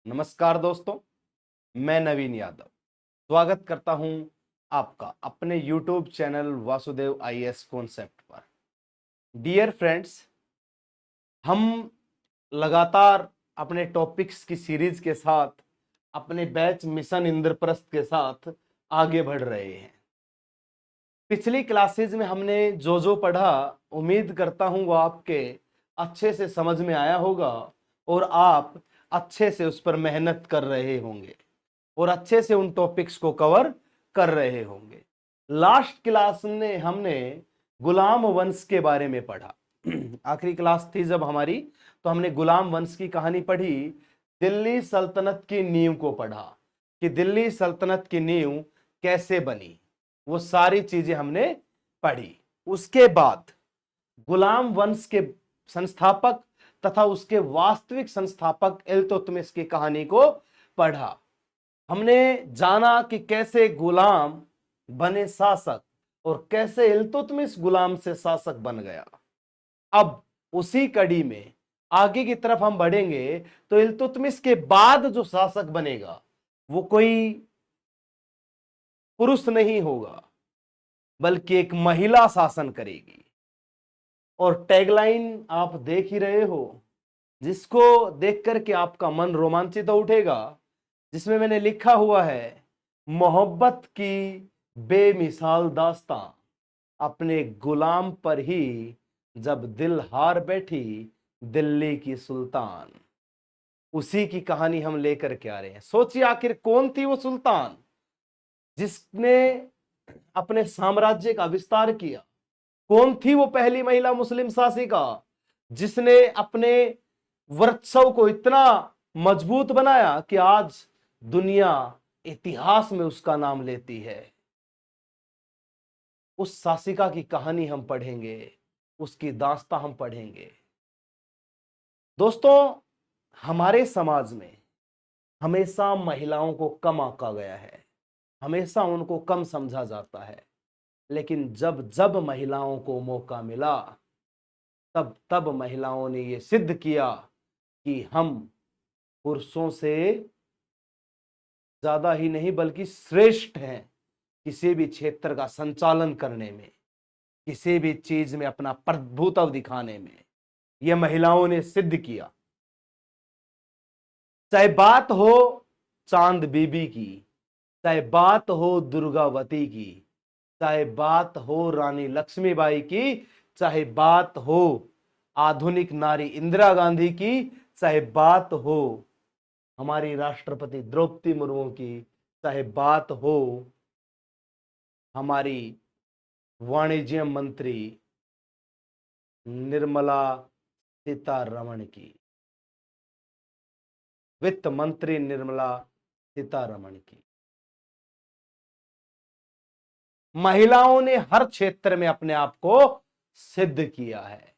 नमस्कार दोस्तों, मैं नवीन यादव स्वागत करता हूं आपका अपने YouTube channel Vasudev IAS concept पर। डियर फ्रेंड्स, हम लगातार अपने टॉपिक्स की सीरीज के साथ अपने बैच मिशन इंद्रप्रस्थ के साथ आगे बढ़ रहे हैं। पिछली क्लासेज में हमने जो पढ़ा, उम्मीद करता हूं वो आपके अच्छे से समझ में आया होगा और आप अच्छे से उस पर मेहनत कर रहे होंगे और अच्छे से उन टॉपिक्स को कवर कर रहे होंगे। लास्ट क्लास में हमने गुलाम वंश के बारे में पढ़ा। आखिरी क्लास थी जब हमारी, तो हमने गुलाम वंश की कहानी पढ़ी, दिल्ली सल्तनत की नींव को पढ़ा कि दिल्ली सल्तनत की नींव कैसे बनी। वो सारी चीजें हमने पढ़ी। उसके बाद गुलाम वंश के संस्थापक तथा उसके वास्तविक संस्थापक इल्तुतमिश की कहानी को पढ़ा। हमने जाना कि कैसे गुलाम बने शासक और कैसे इल्तुतमिश गुलाम से शासक बन गया। अब उसी कड़ी में आगे की तरफ हम बढ़ेंगे तो इल्तुतमिश के बाद जो शासक बनेगा वो कोई पुरुष नहीं होगा बल्कि एक महिला शासन करेगी। और टैगलाइन आप देख ही रहे हो, जिसको देख करके आपका मन रोमांचित हो उठेगा, जिसमें मैंने लिखा हुआ है, मोहब्बत की बेमिसाल दास्तां अपने गुलाम पर ही जब दिल हार बैठी दिल्ली की सुल्तान। उसी की कहानी हम लेकर के आ रहे हैं। सोचिए आखिर कौन थी वो सुल्तान जिसने अपने साम्राज्य का विस्तार किया। कौन थी वो पहली महिला मुस्लिम शासिका जिसने अपने वर्चस्व को इतना मजबूत बनाया कि आज दुनिया इतिहास में उसका नाम लेती है। उस शासिका की कहानी हम पढ़ेंगे, उसकी दास्तां हम पढ़ेंगे। दोस्तों, हमारे समाज में हमेशा महिलाओं को कम आंका गया है, हमेशा उनको कम समझा जाता है। लेकिन जब जब महिलाओं को मौका मिला, तब तब महिलाओं ने यह सिद्ध किया कि हम पुरुषों से ज्यादा ही नहीं बल्कि श्रेष्ठ हैं किसी भी क्षेत्र का संचालन करने में, किसी भी चीज में अपना प्रभुत्व दिखाने में। यह महिलाओं ने सिद्ध किया। चाहे बात हो चांद बीबी की, चाहे बात हो दुर्गावती की, चाहे बात हो रानी लक्ष्मीबाई की, चाहे बात हो आधुनिक नारी इंदिरा गांधी की, चाहे बात हो हमारी राष्ट्रपति द्रौपदी मुर्मू की, चाहे बात हो हमारी वाणिज्य मंत्री निर्मला सीतारमण की, वित्त मंत्री निर्मला सीतारमण की। महिलाओं ने हर क्षेत्र में अपने आप को सिद्ध किया है,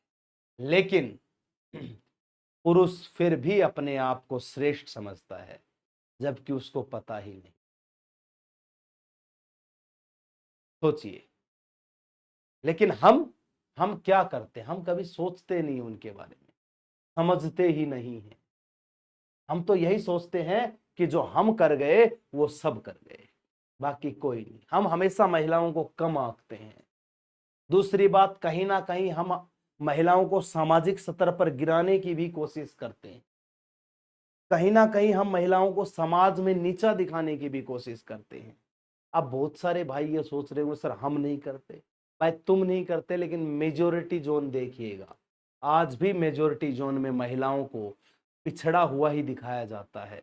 लेकिन पुरुष फिर भी अपने आप को श्रेष्ठ समझता है, जबकि उसको पता ही नहीं। सोचिए, लेकिन हम क्या करते हैं? हम कभी सोचते नहीं उनके बारे में, समझते ही नहीं है। हम तो यही सोचते हैं कि जो हम कर गए वो सब कर गए, बाकी कोई नहीं। हम हमेशा महिलाओं को कम आंकते हैं। दूसरी बात, कहीं ना कहीं हम महिलाओं को सामाजिक स्तर पर गिराने की भी कोशिश करते हैं। कहीं ना कहीं हम महिलाओं को समाज में नीचा दिखाने की भी कोशिश करते हैं। अब बहुत सारे भाई ये सोच रहे हो, सर हम नहीं करते। भाई तुम नहीं करते, लेकिन मेजोरिटी जोन देखिएगा, आज भी मेजोरिटी जोन में महिलाओं को पिछड़ा हुआ ही दिखाया जाता है।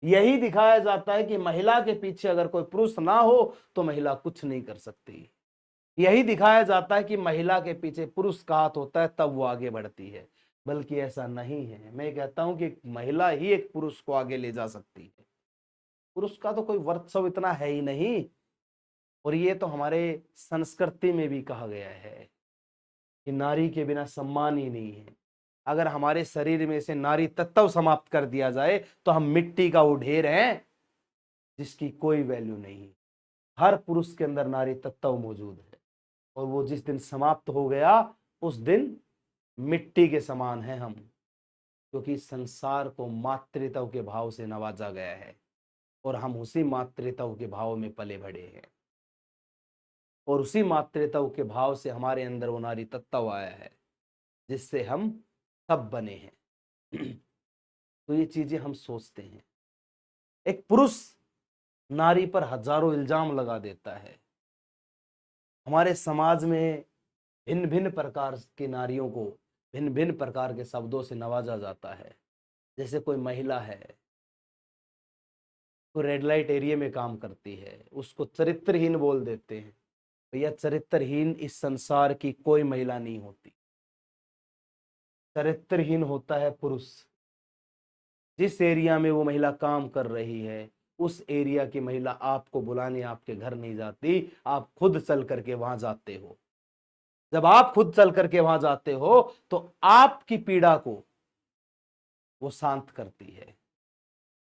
यही दिखाया जाता है कि महिला के पीछे अगर कोई पुरुष ना हो तो महिला कुछ नहीं कर सकती। यही दिखाया जाता है कि महिला के पीछे पुरुष का हाथ होता है तब वो आगे बढ़ती है, बल्कि ऐसा नहीं है। मैं कहता हूं कि महिला ही एक पुरुष को आगे ले जा सकती है। पुरुष का तो कोई वर्चस्व इतना है ही नहीं। और ये तो हमारे संस्कृति में भी कहा गया है कि नारी के बिना सम्मान ही नहीं है। अगर हमारे शरीर में से नारी तत्व समाप्त कर दिया जाए तो हम मिट्टी का वो ढेर हैं जिसकी कोई वैल्यू नहीं। हर पुरुष के अंदर नारी तत्व मौजूद है, और वो जिस दिन समाप्त हो गया उस दिन मिट्टी के समान है हम। क्योंकि संसार को मातृत्व के भाव से नवाजा गया है और हम उसी मातृत्व के भाव में पले बढ़े हैं और उसी मातृत्व के भाव से हमारे अंदर वो नारी तत्व आया है जिससे हम सब बने हैं। तो ये चीजें हम सोचते हैं। एक पुरुष नारी पर हजारों इल्जाम लगा देता है। हमारे समाज में भिन्न भिन्न प्रकार की नारियों को भिन्न भिन्न प्रकार के शब्दों से नवाजा जाता है। जैसे कोई महिला है, वो रेड लाइट एरिया में काम करती है, उसको चरित्रहीन बोल देते हैं। भैया चरित्रहीन इस संसार की कोई महिला नहीं होती। चरित्रहीन होता है पुरुष। जिस एरिया में वो महिला काम कर रही है उस एरिया की महिला आपको बुलाने आपके घर नहीं जाती, आप खुद चल करके वहां जाते हो। जब आप खुद चल करके वहां जाते हो तो आपकी पीड़ा को वो शांत करती है।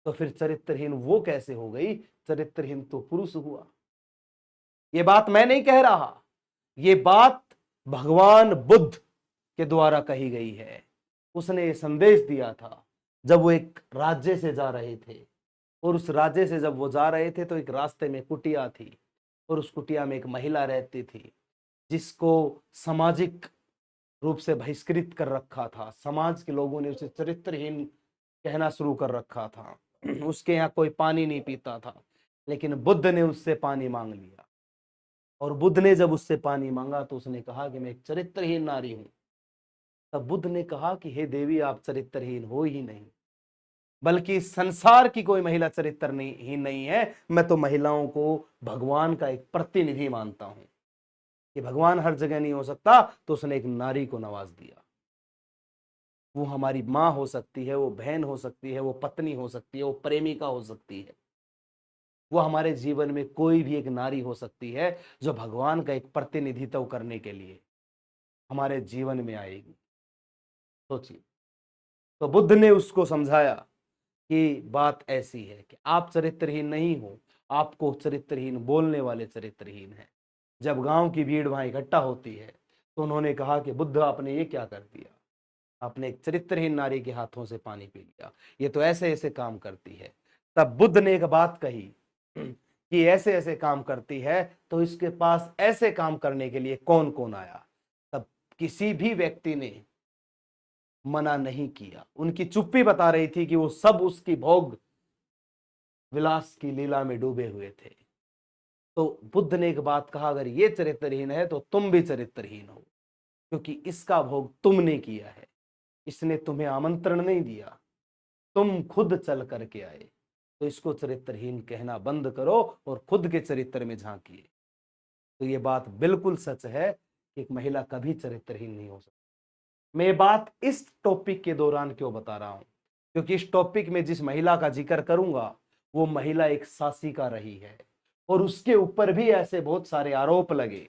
तो फिर चरित्रहीन वो कैसे हो गई? चरित्रहीन तो पुरुष हुआ। ये बात मैं नहीं कह रहा, ये बात भगवान बुद्ध के द्वारा कही गई है। उसने ये संदेश दिया था जब वो एक राज्य से जा रहे थे और उस राज्य से जब वो जा रहे थे तो एक रास्ते में कुटिया थी और उस कुटिया में एक महिला रहती थी जिसको सामाजिक रूप से बहिष्कृत कर रखा था। समाज के लोगों ने उसे चरित्रहीन कहना शुरू कर रखा था। उसके यहाँ कोई पानी नहीं पीता था, लेकिन बुद्ध ने उससे पानी मांग लिया और बुद्ध ने जब उससे पानी मांगा तो उसने कहा कि मैं एक चरित्रहीन नारी हूं। तब बुद्ध ने कहा कि हे देवी, आप चरित्रहीन हो ही नहीं, बल्कि संसार की कोई महिला चरित्रहीन नहीं है। मैं तो महिलाओं को भगवान का एक प्रतिनिधि मानता हूं कि भगवान हर जगह नहीं हो सकता, तो उसने एक नारी को नवाज दिया। वो हमारी माँ हो सकती है, वो बहन हो सकती है, वो पत्नी हो सकती है, वो प्रेमिका हो सकती है। वो हमारे जीवन में कोई भी एक नारी हो सकती है जो भगवान का एक प्रतिनिधित्व करने के लिए हमारे जीवन में आएगी। सोचिए। तो बुद्ध ने उसको समझाया कि बात ऐसी है कि आप चरित्रहीन नहीं हो, आपको चरित्रहीन बोलने वाले चरित्रहीन हैं। जब गांव की भीड़ वहां इकट्ठा होती है तो उन्होंने कहा कि बुद्ध, आपने ये क्या कर दिया? आपने एक चरित्रहीन नारी के हाथों से पानी पी लिया, ये तो ऐसे ऐसे काम करती है। तब बुद्ध ने एक बात कही कि ऐसे ऐसे काम करती है, तो इसके पास ऐसे काम करने के लिए कौन कौन आया? तब किसी भी व्यक्ति ने मना नहीं किया। उनकी चुप्पी बता रही थी कि वो सब उसकी भोग विलास की लीला में डूबे हुए थे। तो बुद्ध ने एक बात कहा, अगर ये चरित्रहीन है तो तुम भी चरित्रहीन हो, क्योंकि इसका भोग तुमने किया है। इसने तुम्हें आमंत्रण नहीं दिया, तुम खुद चल करके आए। तो इसको चरित्रहीन कहना बंद करो और खुद के चरित्र में झांकिए। तो ये बात बिल्कुल सच है कि एक महिला कभी चरित्रहीन नहीं हो सकती। मैं ये बात इस टॉपिक के दौरान क्यों बता रहा हूं? क्योंकि इस टॉपिक में जिस महिला का जिक्र करूंगा वो महिला एक शासिका रही है और उसके ऊपर भी ऐसे बहुत सारे आरोप लगे।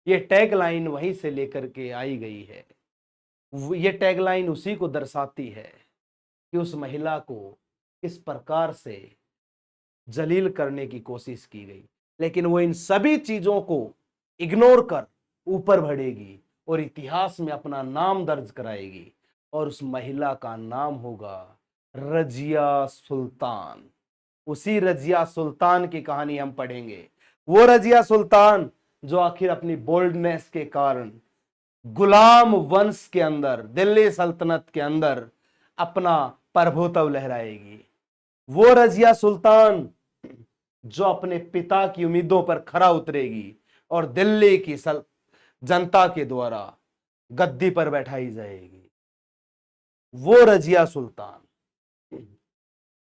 ये टैगलाइन वहीं से लेकर के आई गई है। ये टैगलाइन उसी को दर्शाती है कि उस महिला को किस प्रकार से जलील करने की कोशिश की गई, लेकिन वो इन सभी चीजों को इग्नोर कर ऊपर बढ़ेगी और इतिहास में अपना नाम दर्ज कराएगी और उस महिला का नाम होगा रजिया सुल्तान। उसी रजिया सुल्तान की कहानी हम पढ़ेंगे। वो रजिया सुल्तान जो आखिर अपनी बोल्डनेस के कारण गुलाम वंश के अंदर, दिल्ली सल्तनत के अंदर अपना प्रभुत्व लहराएगी। वो रजिया सुल्तान जो अपने पिता की उम्मीदों पर खरा उतरेगी और दिल्ली की जनता के द्वारा गद्दी पर बैठाई जाएगी। वो रजिया सुल्तान।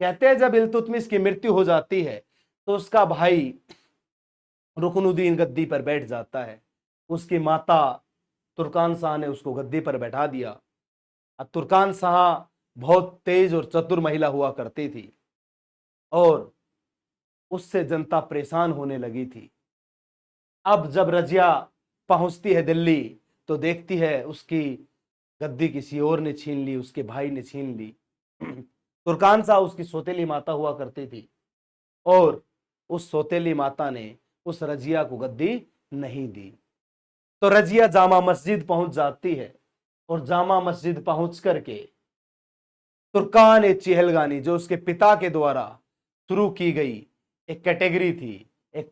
कहते हैं जब इल्तुतमिश की मृत्यु हो जाती है तो उसका भाई रुकनुद्दीन गद्दी पर बैठ जाता है। उसकी माता तुर्कान शाह ने उसको गद्दी पर बैठा दिया। अब तुर्कान शाह बहुत तेज और चतुर महिला हुआ करती थी और उससे जनता परेशान होने लगी थी। अब जब रजिया पहुंचती है दिल्ली तो देखती है उसकी गद्दी किसी और ने छीन ली, उसके भाई ने छीन ली। तुर्कान शाह उसकी सौतेली माता हुआ करती थी और उस सौतेली माता ने उस रजिया को गद्दी नहीं दी। तो रजिया जामा मस्जिद पहुंच जाती है और जामा मस्जिद पहुंच करके तुर्कान ए चहलगानी, जो उसके पिता के द्वारा शुरू की गई एक कैटेगरी थी, एक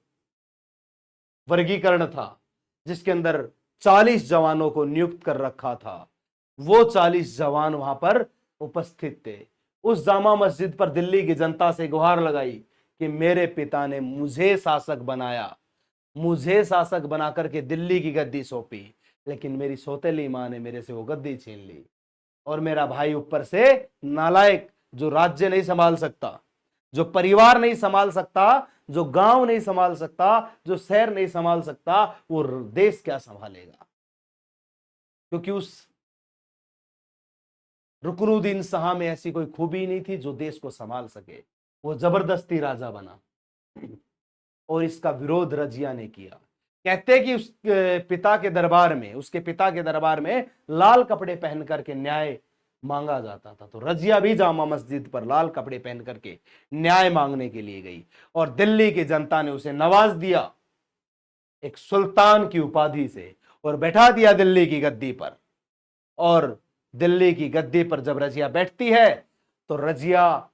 वर्गीकरण था, जिसके अंदर 40 जवानों को नियुक्त कर रखा था। वो 40 जवान वहां पर उपस्थित थे। उस जामा मस्जिद पर दिल्ली की जनता से गुहार लगाई कि मेरे पिता ने मुझे शासक बनाया, मुझे शासक बना करके दिल्ली की गद्दी सौंपी, लेकिन मेरी सौतेली मां ने मेरे से वो गद्दी छीन ली। और मेरा भाई ऊपर से नालायक, जो राज्य नहीं संभाल सकता, जो परिवार नहीं संभाल सकता, जो गांव नहीं संभाल सकता, जो शहर नहीं संभाल सकता, वो देश क्या संभालेगा। क्योंकि उस रुकनुद्दीन शाह में ऐसी कोई खूबी नहीं थी जो देश को संभाल सके। वो जबरदस्ती राजा बना और इसका विरोध रजिया ने किया। कहते कि उसके पिता के दरबार में, उसके पिता के दरबार में लाल कपड़े पहन करके न्याय मांगा जाता था। तो रजिया भी जामा मस्जिद पर लाल कपड़े पहन करके न्याय मांगने के लिए गई और दिल्ली की जनता ने उसे नवाज दिया एक सुल्तान की उपाधि से और बैठा दिया दिल्ली की गद्दी पर। और दिल्ली की गद्दी पर जब रजिया बैठती है तो रजिया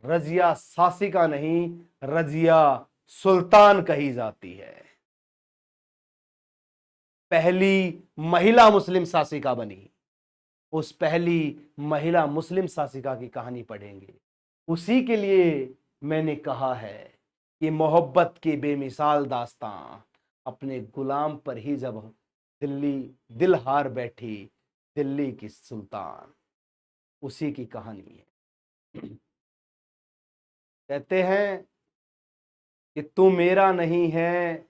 रजिया शासिका नहीं, रजिया सुल्तान कही जाती है। पहली महिला मुस्लिम शासिका बनी। उस पहली महिला मुस्लिम शासिका की कहानी पढ़ेंगे। उसी के लिए मैंने कहा है कि मोहब्बत की बेमिसाल दास्तां अपने गुलाम पर ही जब दिल्ली दिल हार बैठी, दिल्ली की सुल्तान, उसी की कहानी है। कहते हैं कि तू मेरा नहीं है,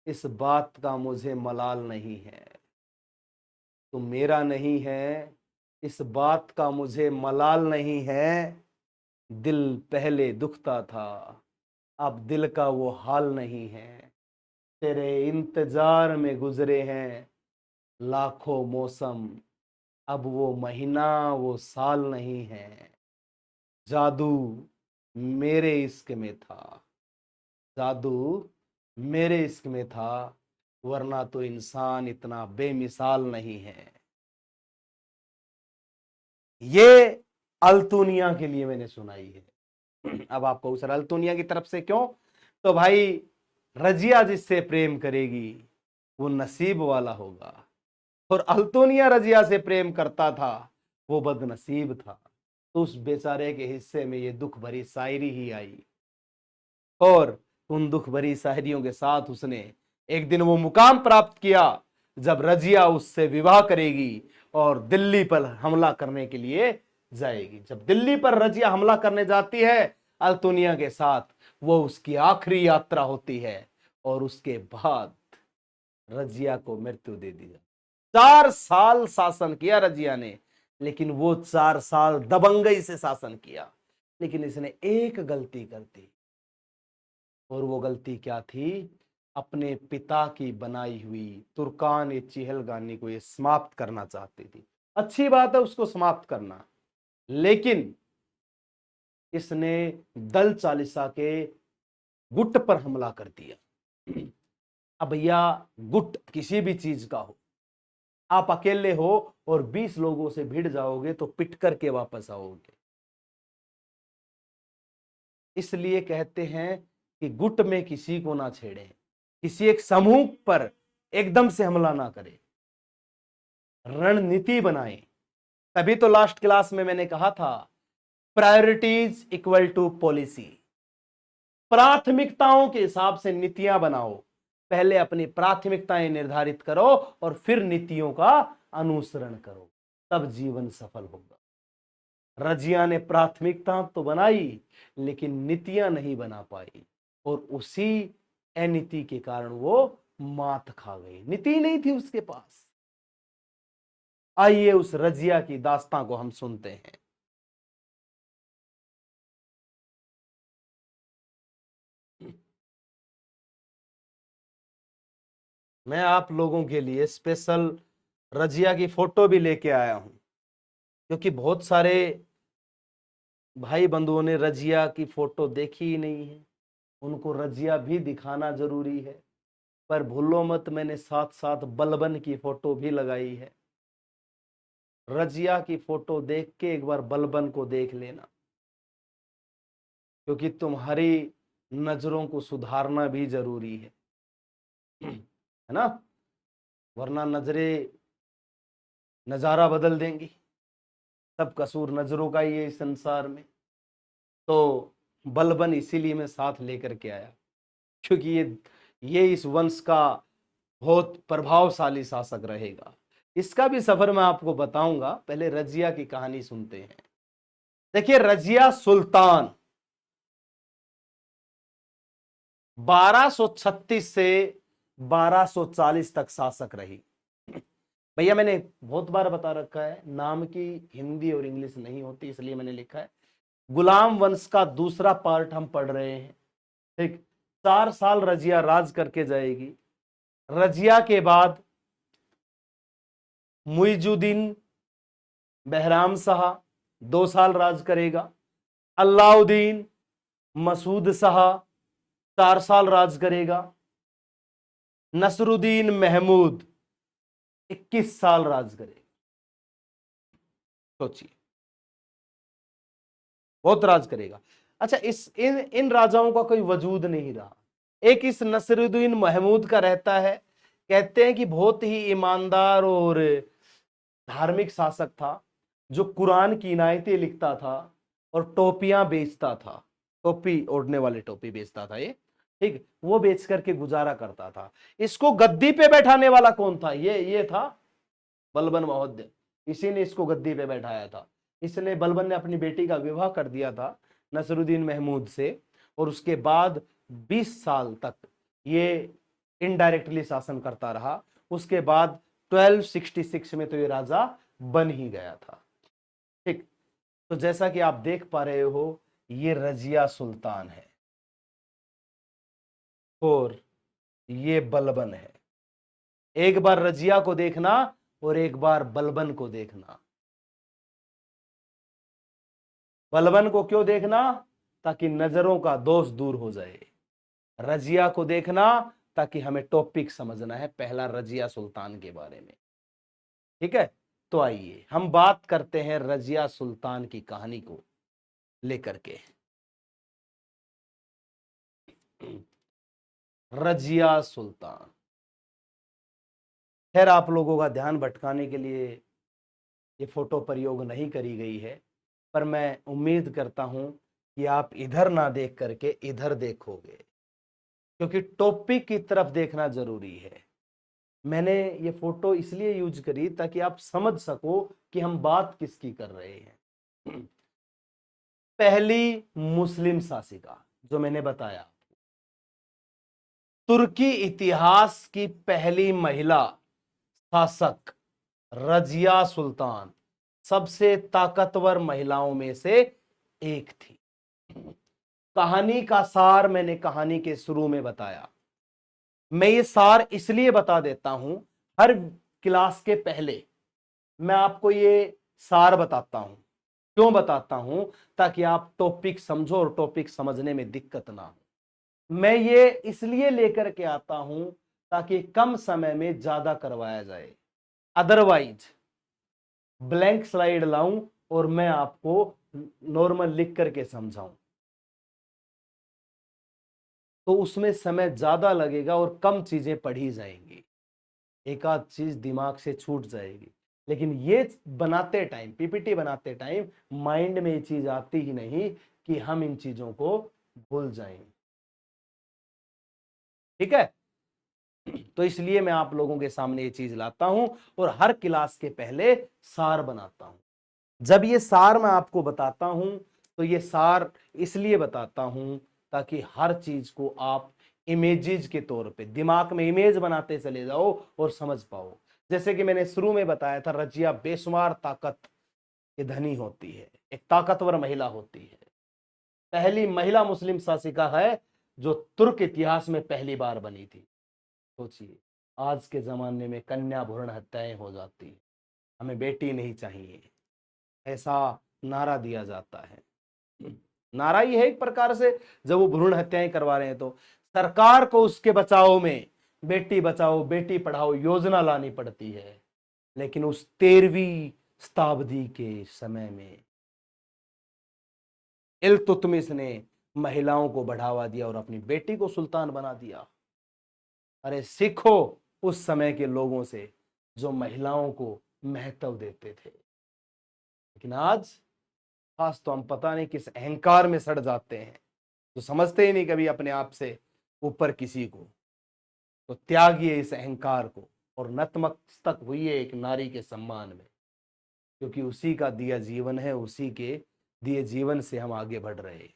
इस बात का मुझे मलाल नहीं है। तू मेरा नहीं है, इस बात का मुझे मलाल नहीं है। दिल पहले दुखता था, अब दिल का वो हाल नहीं है। तेरे इंतजार में गुजरे हैं लाखों मौसम, अब वो महीना वो साल नहीं है। जादू मेरे इश्क में था, जादू मेरे इश्क में था, वरना तो इंसान इतना बेमिसाल नहीं है। ये अल्तुनिया के लिए मैंने सुनाई है। अब आपको उस अल्तुनिया की तरफ से क्यों? तो भाई, रजिया जिससे प्रेम करेगी वो नसीब वाला होगा, और अल्तुनिया रजिया से प्रेम करता था, वो बदनसीब था। तो उस बेचारे के हिस्से में ये दुख भरी शायरी ही आई, और उन दुख भरी शायरियों के साथ उसने एक दिन वो मुकाम प्राप्त किया जब रजिया उससे विवाह करेगी और दिल्ली पर हमला करने के लिए जाएगी। जब दिल्ली पर रजिया हमला करने जाती है अल्तुनिया के साथ, वो उसकी आखिरी यात्रा होती है और उसके बाद रजिया को मृत्यु दे दी। 4 साल शासन किया रजिया ने, लेकिन वो 4 साल दबंगई से शासन किया। लेकिन इसने एक गलती कर दी, और वो गलती क्या थी? अपने पिता की बनाई हुई तुर्कान ए चहलगानी को ये समाप्त करना चाहती थी। अच्छी बात है उसको समाप्त करना, लेकिन इसने दल चालीसा के गुट पर हमला कर दिया। अब भैया, गुट किसी भी चीज का हो, आप अकेले हो और 20 लोगों से भिड़ जाओगे तो पिट करके वापस आओगे। इसलिए कहते हैं कि गुट में किसी को ना छेड़े, किसी एक समूह पर एकदम से हमला ना करें, रणनीति बनाएं। तभी तो लास्ट क्लास में मैंने कहा था, प्रायोरिटीज इक्वल टू पॉलिसी। प्राथमिकताओं के हिसाब से नीतियां बनाओ। पहले अपनी प्राथमिकताएं निर्धारित करो और फिर नीतियों का अनुसरण करो, तब जीवन सफल होगा। रजिया ने प्राथमिकता तो बनाई, लेकिन नीतियां नहीं बना पाई, और उसी अनीति के कारण वो मात खा गई। नीति नहीं थी उसके पास। आइए उस रजिया की दास्तां को हम सुनते हैं। मैं आप लोगों के लिए स्पेशल रजिया की फोटो भी लेके आया हूं, क्योंकि बहुत सारे भाई बंधुओं ने रजिया की फोटो देखी ही नहीं है। उनको रजिया भी दिखाना जरूरी है। पर भूलो मत, मैंने साथ साथ बलबन की फोटो भी लगाई है। रजिया की फोटो देख के एक बार बलबन को देख लेना, क्योंकि तुम्हारी नजरों को सुधारना भी जरूरी है ना, वरना नजरें नजारा बदल देंगी। सब कसूर नजरों का ही है इस संसार में। तो बलबन इसीलिए मैं साथ लेकर के आया, क्योंकि ये इस वंश का बहुत प्रभावशाली शासक रहेगा। इसका भी सफर मैं आपको बताऊंगा, पहले रजिया की कहानी सुनते हैं। देखिए, रजिया सुल्तान 1236 से 1240 तक शासक रही। भैया मैंने बहुत बार बता रखा है, नाम की हिंदी और इंग्लिश नहीं होती, इसलिए मैंने लिखा है। गुलाम वंश का दूसरा पार्ट हम पढ़ रहे हैं। ठीक, 4 साल रजिया राज करके जाएगी। रजिया के बाद मुइजुद्दीन बहराम शाह 2 साल राज करेगा। अलाउद्दीन मसूद शाह 4 साल राज करेगा। नसरुद्दीन महमूद 21 साल राज करेगा। सोचिए, बहुत राज करेगा। अच्छा, इस इन राजाओं का कोई वजूद नहीं रहा। एक इस नसरुद्दीन महमूद का रहता है। कहते हैं कि बहुत ही ईमानदार और धार्मिक शासक था, जो कुरान की इनायतें लिखता था और टोपियां बेचता था। टोपी ओढ़ने वाले टोपी बेचता था ये, ठीक, वो बेच करके गुजारा करता था। इसको गद्दी पे बैठाने वाला कौन था? ये था बलबन महोदय। इसी ने इसको गद्दी पे बैठाया था। इसने बलबन ने अपनी बेटी का विवाह कर दिया था नसरुद्दीन महमूद से, और उसके बाद 20 साल तक ये इनडायरेक्टली शासन करता रहा। उसके बाद 1266 में तो ये राजा बन ही गया था। ठीक, तो जैसा कि आप देख पा रहे हो, ये रजिया सुल्तान है और ये बलबन है। एक बार रजिया को देखना और एक बार बलबन को देखना। बलबन को क्यों देखना? ताकि नजरों का दोष दूर हो जाए। रजिया को देखना ताकि हमें टॉपिक समझना है, पहला रजिया सुल्तान के बारे में। ठीक है, तो आइए हम बात करते हैं रजिया सुल्तान की कहानी को लेकर के। रजिया सुल्तान, खैर आप लोगों का ध्यान भटकाने के लिए ये फोटो प्रयोग नहीं करी गई है, पर मैं उम्मीद करता हूं कि आप इधर ना देख करके इधर देखोगे, क्योंकि टॉपिक की तरफ देखना जरूरी है। मैंने ये फोटो इसलिए यूज करी ताकि आप समझ सको कि हम बात किसकी कर रहे हैं। पहली मुस्लिम शासिका, जो मैंने बताया, तुर्की इतिहास की पहली महिला शासक रजिया सुल्तान सबसे ताकतवर महिलाओं में से एक थी। कहानी का सार मैंने कहानी के शुरू में बताया। मैं ये सार इसलिए बता देता हूं, हर क्लास के पहले मैं आपको ये सार बताता हूं। क्यों बताता हूं? ताकि आप टॉपिक समझो और टॉपिक समझने में दिक्कत ना हो। मैं ये इसलिए लेकर के आता हूं ताकि कम समय में ज्यादा करवाया जाए। अदरवाइज ब्लैंक स्लाइड लाऊं और मैं आपको नॉर्मल लिख करके समझाऊं, तो उसमें समय ज्यादा लगेगा और कम चीजें पढ़ी जाएंगी, एक आध चीज दिमाग से छूट जाएगी। लेकिन ये बनाते टाइम, पीपीटी बनाते टाइम माइंड में ये चीज आती ही नहीं कि हम इन चीजों को भूल जाएं। ठीक है, तो इसलिए मैं आप लोगों के सामने ये चीज लाता हूं और हर क्लास के पहले सार बनाता हूं। जब ये सार मैं आपको बताता हूं तो ये सार इसलिए बताता हूं ताकि हर चीज को आप इमेजेस के तौर पे दिमाग में इमेज बनाते चले जाओ और समझ पाओ। जैसे कि मैंने शुरू में बताया था, रजिया बेशुमार ताकत की धनी होती है, एक ताकतवर महिला होती है। पहली महिला मुस्लिम शासिका है जो तुर्क इतिहास में पहली बार बनी थी। सोचिए, आज के जमाने में कन्या भ्रूण हत्याएं हो जाती है, हमें बेटी नहीं चाहिए, ऐसा नारा दिया जाता है। नारा ही है एक प्रकार से, जब वो भ्रूण हत्याएं करवा रहे हैं तो सरकार को उसके बचाव में बेटी बचाओ बेटी पढ़ाओ योजना लानी पड़ती है। लेकिन उस 13वीं शताब्दी के समय में इल्तुतमिश ने महिलाओं को बढ़ावा दिया और अपनी बेटी को सुल्तान बना दिया। अरे सीखो उस समय के लोगों से जो महिलाओं को महत्व देते थे। लेकिन आज तो हम पता नहीं किस अहंकार में सड़ जाते हैं, तो समझते ही नहीं कभी अपने आप से ऊपर किसी को। तो त्यागिए इस अहंकार को और नतमस्तक हुई एक नारी के सम्मान में, क्योंकि उसी का दिया जीवन है, उसी के दिए जीवन से हम आगे बढ़ रहे हैं।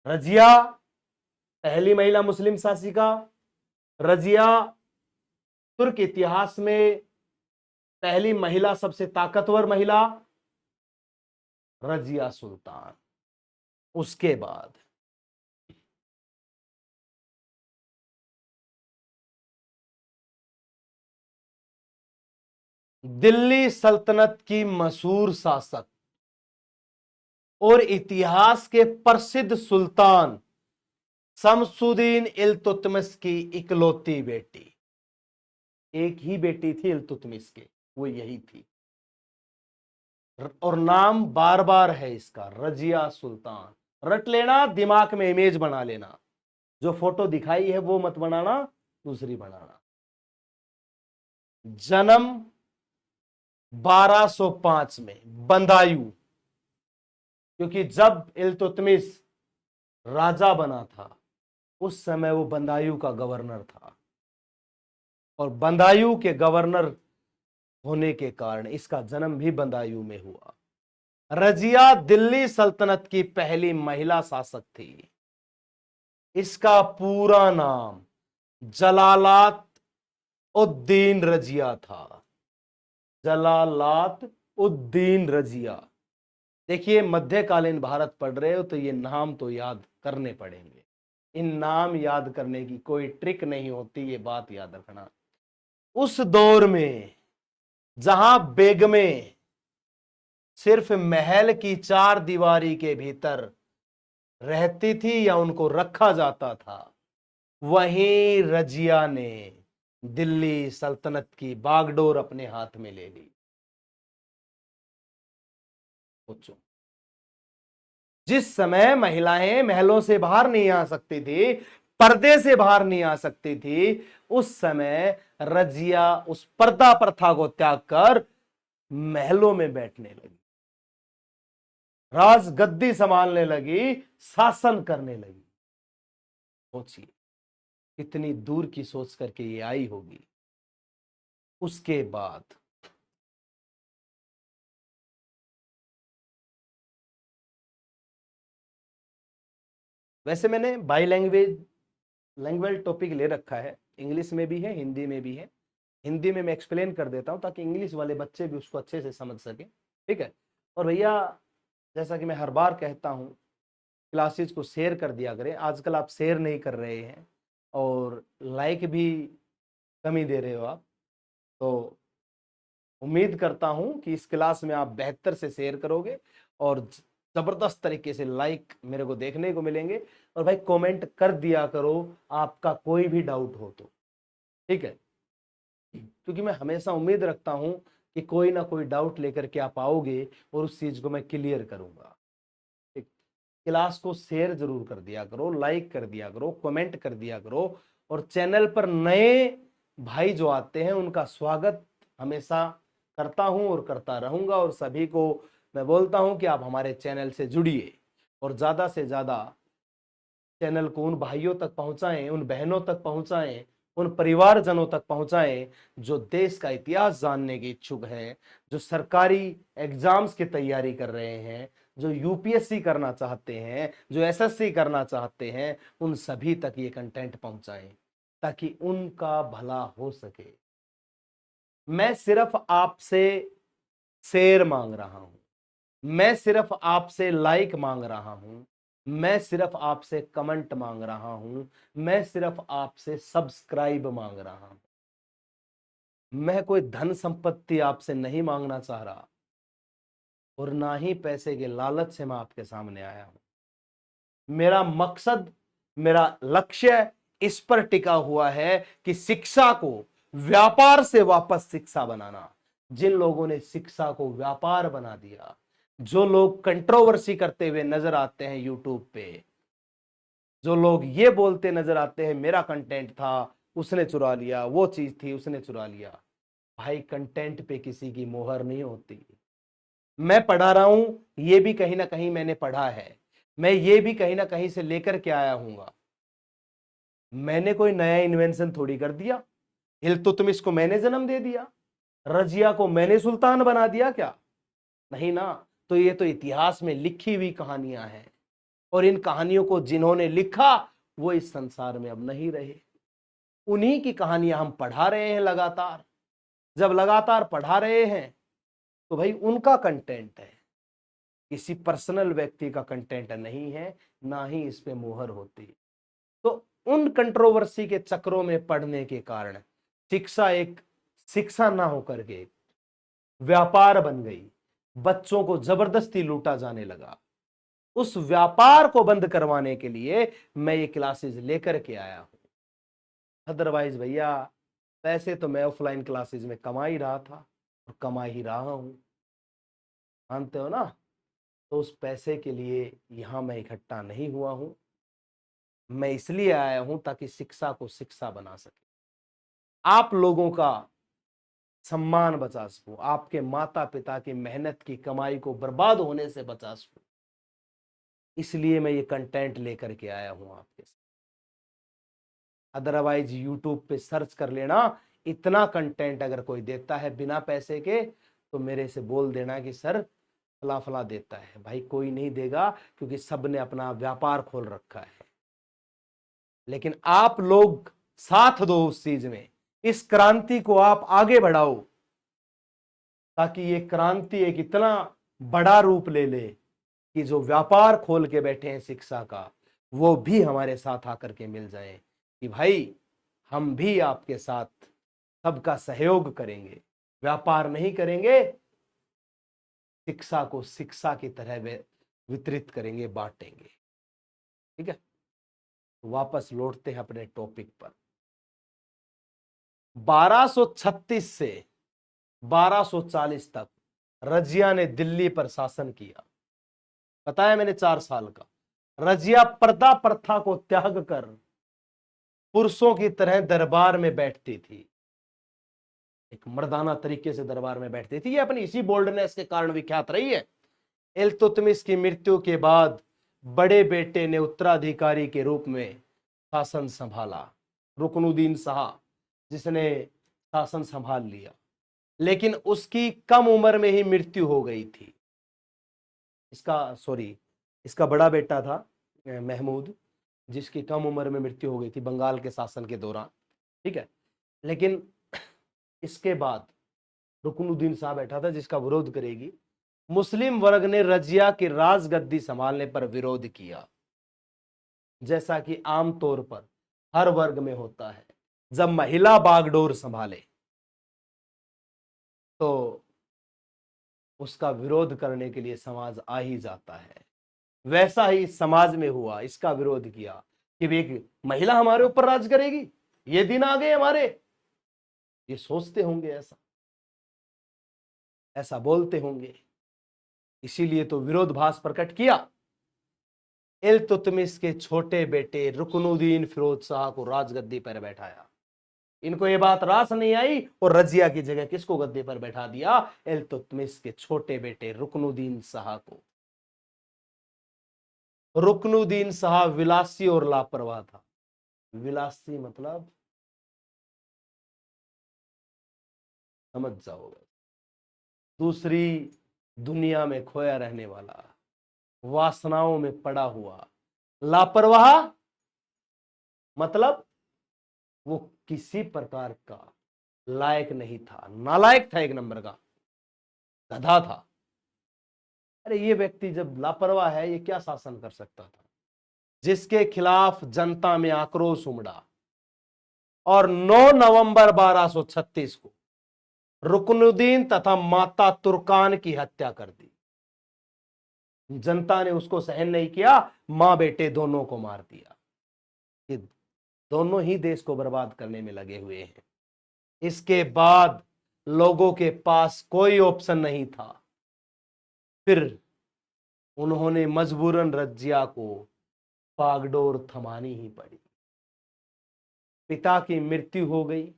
रजिया पहली महिला मुस्लिम शासिका। रजिया तुर्क इतिहास में पहली महिला, सबसे ताकतवर महिला रजिया सुल्तान। उसके बाद दिल्ली सल्तनत की मशहूर शासक और इतिहास के प्रसिद्ध सुल्तान शमसुद्दीन इल्तुतमिश की इकलौती बेटी। एक ही बेटी थी इल्तुतमिश के, वो यही थी। और नाम बार बार है इसका, रजिया सुल्तान। रट लेना, दिमाग में इमेज बना लेना। जो फोटो दिखाई है वो मत बनाना, दूसरी बनाना। जन्म 1205 में बंदायूं, क्योंकि जब इल्तुतमिश राजा बना था उस समय वो बंदायूं का गवर्नर था, और बंदायूं के गवर्नर होने के कारण इसका जन्म भी बंदायूं में हुआ। रजिया दिल्ली सल्तनत की पहली महिला शासक थी। इसका पूरा नाम जलालात उद्दीन रजिया था। जलालात उद्दीन रजिया। देखिए, मध्यकालीन भारत पढ़ रहे हो तो ये नाम तो याद करने पड़ेंगे। इन नाम याद करने की कोई ट्रिक नहीं होती, ये बात याद रखना। उस दौर में जहां बेगमें सिर्फ महल की चार दीवारी के भीतर रहती थी या उनको रखा जाता था, वहीं रजिया ने दिल्ली सल्तनत की बागडोर अपने हाथ में ले ली। सोचो, जिस समय महिलाएं महलों से बाहर नहीं आ सकती थी, पर्दे से बाहर नहीं आ सकती थी, उस समय रजिया उस पर्दा प्रथा को त्याग कर महलों में बैठने लगी, राज गद्दी संभालने लगी, शासन करने लगी। सोचिए कितनी दूर की सोच करके ये आई होगी। उसके बाद वैसे मैंने बाई लैंग्वेज टॉपिक ले रखा है, इंग्लिश में भी है, हिंदी में भी है। हिंदी में मैं एक्सप्लेन कर देता हूं ताकि इंग्लिश वाले बच्चे भी उसको अच्छे से समझ सके। ठीक है। और भैया, जैसा कि मैं हर बार कहता हूं, क्लासेज को शेयर कर दिया करें। आजकल आप शेयर नहीं कर रहे हैं और लाइक भी कमी दे रहे हो आप, तो उम्मीद करता हूं कि इस क्लास में आप बेहतर से शेयर करोगे और जबरदस्त तरीके से लाइक मेरे को देखने को मिलेंगे। और भाई कमेंट कर दिया करो आपका कोई भी डाउट हो तो, ठीक है, क्योंकि मैं हमेशा उम्मीद रखता हूं कि कोई ना कोई डाउट लेकर के आप आओगे और उस चीज को मैं क्लियर करूंगा। ठीक, क्लास को शेयर जरूर कर दिया करो, लाइक कर दिया करो, कमेंट कर दिया करो। और चैनल पर नए भाई जो आते हैं उनका स्वागत हमेशा करता हूं और करता रहूंगा। और सभी को मैं बोलता हूं कि आप हमारे चैनल से जुड़िए और ज्यादा से ज्यादा चैनल को उन भाइयों तक पहुंचाएं, उन बहनों तक पहुंचाएं, उन परिवारजनों तक पहुंचाएं जो देश का इतिहास जानने के इच्छुक हैं, जो सरकारी एग्जाम्स की तैयारी कर रहे हैं, जो यूपीएससी करना चाहते हैं, जो एसएससी करना चाहते हैं। उन सभी तक ये कंटेंट पहुंचाएं ताकि उनका भला हो सके। मैं सिर्फ आपसे शेयर मांग रहा हूं, मैं सिर्फ आपसे लाइक मांग रहा हूं, मैं सिर्फ आपसे कमेंट मांग रहा हूं, मैं सिर्फ आपसे सब्सक्राइब मांग रहा हूं। मैं कोई धन संपत्ति आपसे नहीं मांगना चाह रहा और ना ही पैसे के लालच से मैं आपके सामने आया हूं। मेरा मकसद, मेरा लक्ष्य इस पर टिका हुआ है कि शिक्षा को व्यापार से वापस शिक्षा बनाना, जिन लोगों ने शिक्षा को व्यापार बना दिया, जो लोग कंट्रोवर्सी करते हुए नजर आते हैं यूट्यूब पे, जो लोग ये बोलते नजर आते हैं मेरा कंटेंट था उसने चुरा लिया, वो चीज थी उसने चुरा लिया। भाई कंटेंट पे किसी की मोहर नहीं होती। मैं पढ़ा रहा हूं, ये भी कहीं ना कहीं मैंने पढ़ा है, मैं ये भी कहीं ना कहीं से लेकर के आया हूंगा। मैंने कोई नया इन्वेंशन थोड़ी कर दिया। इल्तुतमिश को मैंने जन्म दे दिया? रजिया को मैंने सुल्तान बना दिया क्या? नहीं ना। तो ये तो इतिहास में लिखी हुई कहानियां हैं, और इन कहानियों को जिन्होंने लिखा वो इस संसार में अब नहीं रहे। उन्हीं की कहानियां हम पढ़ा रहे हैं लगातार। जब लगातार पढ़ा रहे हैं तो भाई उनका कंटेंट है, किसी पर्सनल व्यक्ति का कंटेंट नहीं है, ना ही इस पे मोहर होती। तो उन कंट्रोवर्सी के चक्रों में पड़ने के कारण शिक्षा एक शिक्षा ना होकर के व्यापार बन गई। बच्चों को जबरदस्ती लूटा जाने लगा। उस व्यापार को बंद करवाने के लिए मैं ये क्लासेस लेकर के आया हूं। अदरवाइज भैया पैसे तो मैं ऑफलाइन क्लासेस में कमा ही रहा था और कमा ही रहा हूं, मानते हो ना। तो उस पैसे के लिए यहां मैं इकट्ठा नहीं हुआ हूं। मैं इसलिए आया हूं ताकि शिक्षा को शिक्षा बना सके, आप लोगों का सम्मान बचा सकूं, आपके माता पिता की मेहनत की कमाई को बर्बाद होने से बचा सकूं। इसलिए मैं ये कंटेंट लेकर के आया हूं आपके साथ। अदरवाइज यूट्यूब पे सर्च कर लेना, इतना कंटेंट अगर कोई देता है बिना पैसे के तो मेरे से बोल देना कि सर फला फला देता है। भाई कोई नहीं देगा, क्योंकि सबने अपना व्यापार खोल रखा है। लेकिन आप लोग साथ दो उस चीज में, इस क्रांति को आप आगे बढ़ाओ, ताकि ये क्रांति एक इतना बड़ा रूप ले ले कि जो व्यापार खोल के बैठे हैं शिक्षा का, वो भी हमारे साथ आकर के मिल जाए कि भाई हम भी आपके साथ सबका सहयोग करेंगे, व्यापार नहीं करेंगे, शिक्षा को शिक्षा की तरह वितरित करेंगे, बांटेंगे। ठीक है, वापस लौटते हैं अपने टॉपिक पर। 1236 से 1240 तक रजिया ने दिल्ली पर शासन किया। बताया मैंने 4 साल का। रजिया पर्दा प्रथा को त्याग कर पुरुषों की तरह दरबार में बैठती थी, एक मर्दाना तरीके से दरबार में बैठती थी। ये अपनी इसी बोल्डनेस के कारण विख्यात रही है। इल्तुतमिश की मृत्यु के बाद बड़े बेटे ने उत्तराधिकारी के रूप में शासन संभाला, रुकनुद्दीन शाह, जिसने शासन संभाल लिया। लेकिन उसकी कम उम्र में ही मृत्यु हो गई थी। इसका बड़ा बेटा था महमूद, जिसकी कम उम्र में मृत्यु हो गई थी बंगाल के शासन के दौरान। ठीक है, लेकिन इसके बाद रुकनुद्दीन शाह बैठा था जिसका विरोध करेगी। मुस्लिम वर्ग ने रजिया की राजगद्दी संभालने पर विरोध किया, जैसा कि आमतौर पर हर वर्ग में होता है। जब महिला बागडोर संभाले तो उसका विरोध करने के लिए समाज आ ही जाता है। वैसा ही समाज में हुआ, इसका विरोध किया कि एक महिला हमारे ऊपर राज करेगी, ये दिन आ गए हमारे। ये सोचते होंगे, ऐसा ऐसा बोलते होंगे, इसीलिए तो विरोधाभास प्रकट किया। इल्तुतमिश के छोटे बेटे रुकनुद्दीन फिरोज शाह को राजगद्दी पर बैठाया। इनको ये बात रास नहीं आई और रजिया की जगह किसको गद्दी पर बैठा दिया? इल्तुतमिश के छोटे बेटे रुकनुद्दीन शाह को। रुकनुद्दीन शाह विलासी और लापरवाह था। विलासी मतलब समझ जाओगे, दूसरी दुनिया में खोया रहने वाला, वासनाओं में पड़ा हुआ। लापरवाह मतलब वो किसी प्रकार का लायक नहीं था, नालायक था, एक नंबर का गधा था। अरे ये व्यक्ति जब लापरवाह है, ये क्या शासन कर सकता था? जिसके खिलाफ जनता में आक्रोश उमड़ा और 9 नवंबर 1236 को रुकनुद्दीन तथा माता तुर्कान की हत्या कर दी। जनता ने उसको सहन नहीं किया, मां बेटे दोनों को मार दिया। ये दोनों ही देश को बर्बाद करने में लगे हुए हैं। इसके बाद लोगों के पास कोई ऑप्शन नहीं था। फिर उन्होंने मजबूरन रजिया को बागडोर थमानी ही पड़ी। पिता की मृत्यु हो गई।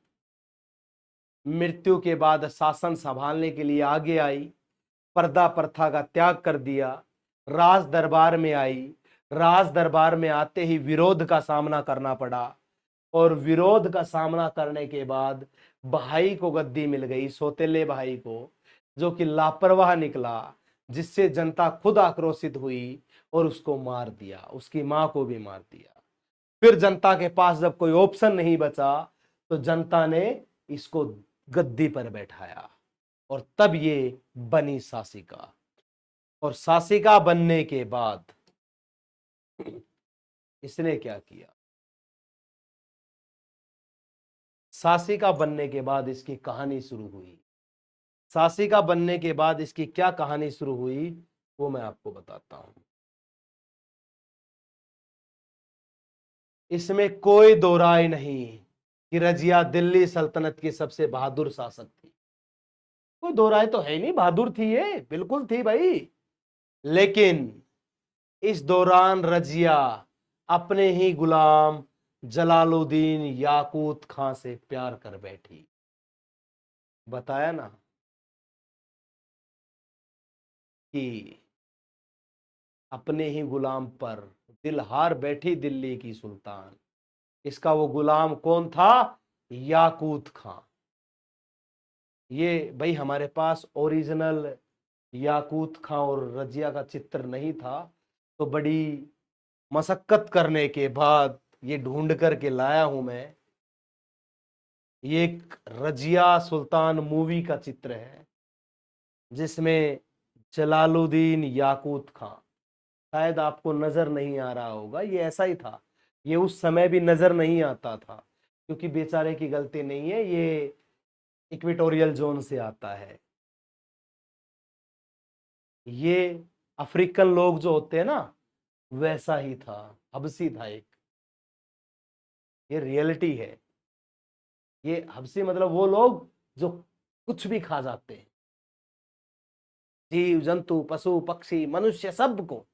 मृत्यु के बाद शासन संभालने के लिए आगे आई। पर्दा प्रथा का त्याग कर दिया। राज दरबार में आई। राज दरबार में आते ही विरोध का सामना करना पड़ा, और विरोध का सामना करने के बाद भाई को गद्दी मिल गई, सौतेले भाई को, जो कि लापरवाह निकला, जिससे जनता खुद आक्रोशित हुई और उसको मार दिया, उसकी मां को भी मार दिया। फिर जनता के पास जब कोई ऑप्शन नहीं बचा तो जनता ने इसको गद्दी पर बैठाया, और तब ये बनी शासिका। और शासिका बनने के बाद इसने क्या किया? शासिका बनने के बाद इसकी कहानी शुरू हुई। शासिका बनने के बाद इसकी क्या कहानी शुरू हुई वो मैं आपको बताता हूं। इसमें कोई दो राय नहीं कि रजिया दिल्ली सल्तनत की सबसे बहादुर शासक थी। कोई दो राय तो है नहीं, बहादुर थी, ये बिल्कुल थी भाई। लेकिन इस दौरान रजिया अपने ही गुलाम जलालुद्दीन याकूत खां से प्यार कर बैठी। बताया ना कि अपने ही गुलाम पर दिल हार बैठी दिल्ली की सुल्तान। इसका वो गुलाम कौन था? याकूत खां। ये भाई हमारे पास ओरिजिनल याकूत खां और रजिया का चित्र नहीं था, तो बड़ी मशक्कत करने के बाद ये ढूंढ करके लाया हूं मैं। ये एक रजिया सुल्तान मूवी का चित्र है, जिसमें जलालुद्दीन याकूत खां, शायद आपको नजर नहीं आ रहा होगा, ये ऐसा ही था। ये उस समय भी नजर नहीं आता था, क्योंकि बेचारे की गलती नहीं है, ये इक्वेटोरियल जोन से आता है। ये अफ्रीकन लोग जो होते हैं ना, वैसा ही था, हबसी था एक। ये रियलिटी है। ये हबसी मतलब वो लोग जो कुछ भी खा जाते हैं, जीव जंतु पशु पक्षी मनुष्य सबको।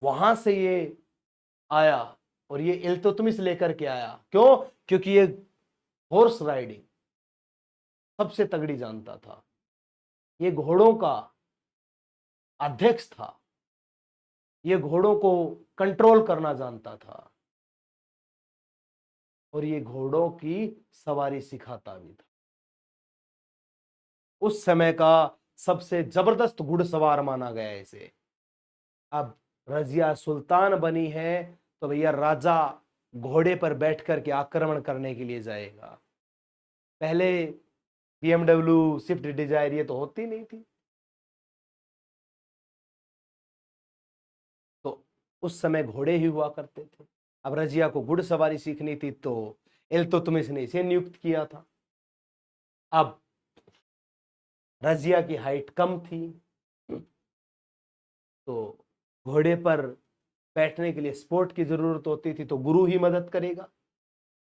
वहां से ये आया, और ये इल्तुतमिश लेकर के आया। क्यों? क्योंकि ये हॉर्स राइडिंग सबसे तगड़ी जानता था। ये घोड़ों का अध्यक्ष था। ये घोड़ों को कंट्रोल करना जानता था, और ये घोड़ों की सवारी सिखाता भी था। उस समय का सबसे जबरदस्त घुड़सवार माना गया है इसे। अब रजिया सुल्तान बनी है, तो भैया राजा घोड़े पर बैठ करके आक्रमण करने के लिए जाएगा। पहले BMW स्विफ्ट डिजायर ये तो होती नहीं थी, तो उस समय घोड़े ही हुआ करते थे। अब रजिया को घुड़सवारी सीखनी थी, तो इल्तुतमिश ने इसे नियुक्त किया था। अब रजिया की हाइट कम थी, तो घोड़े पर बैठने के लिए सपोर्ट की जरूरत होती थी, तो गुरु ही मदद करेगा,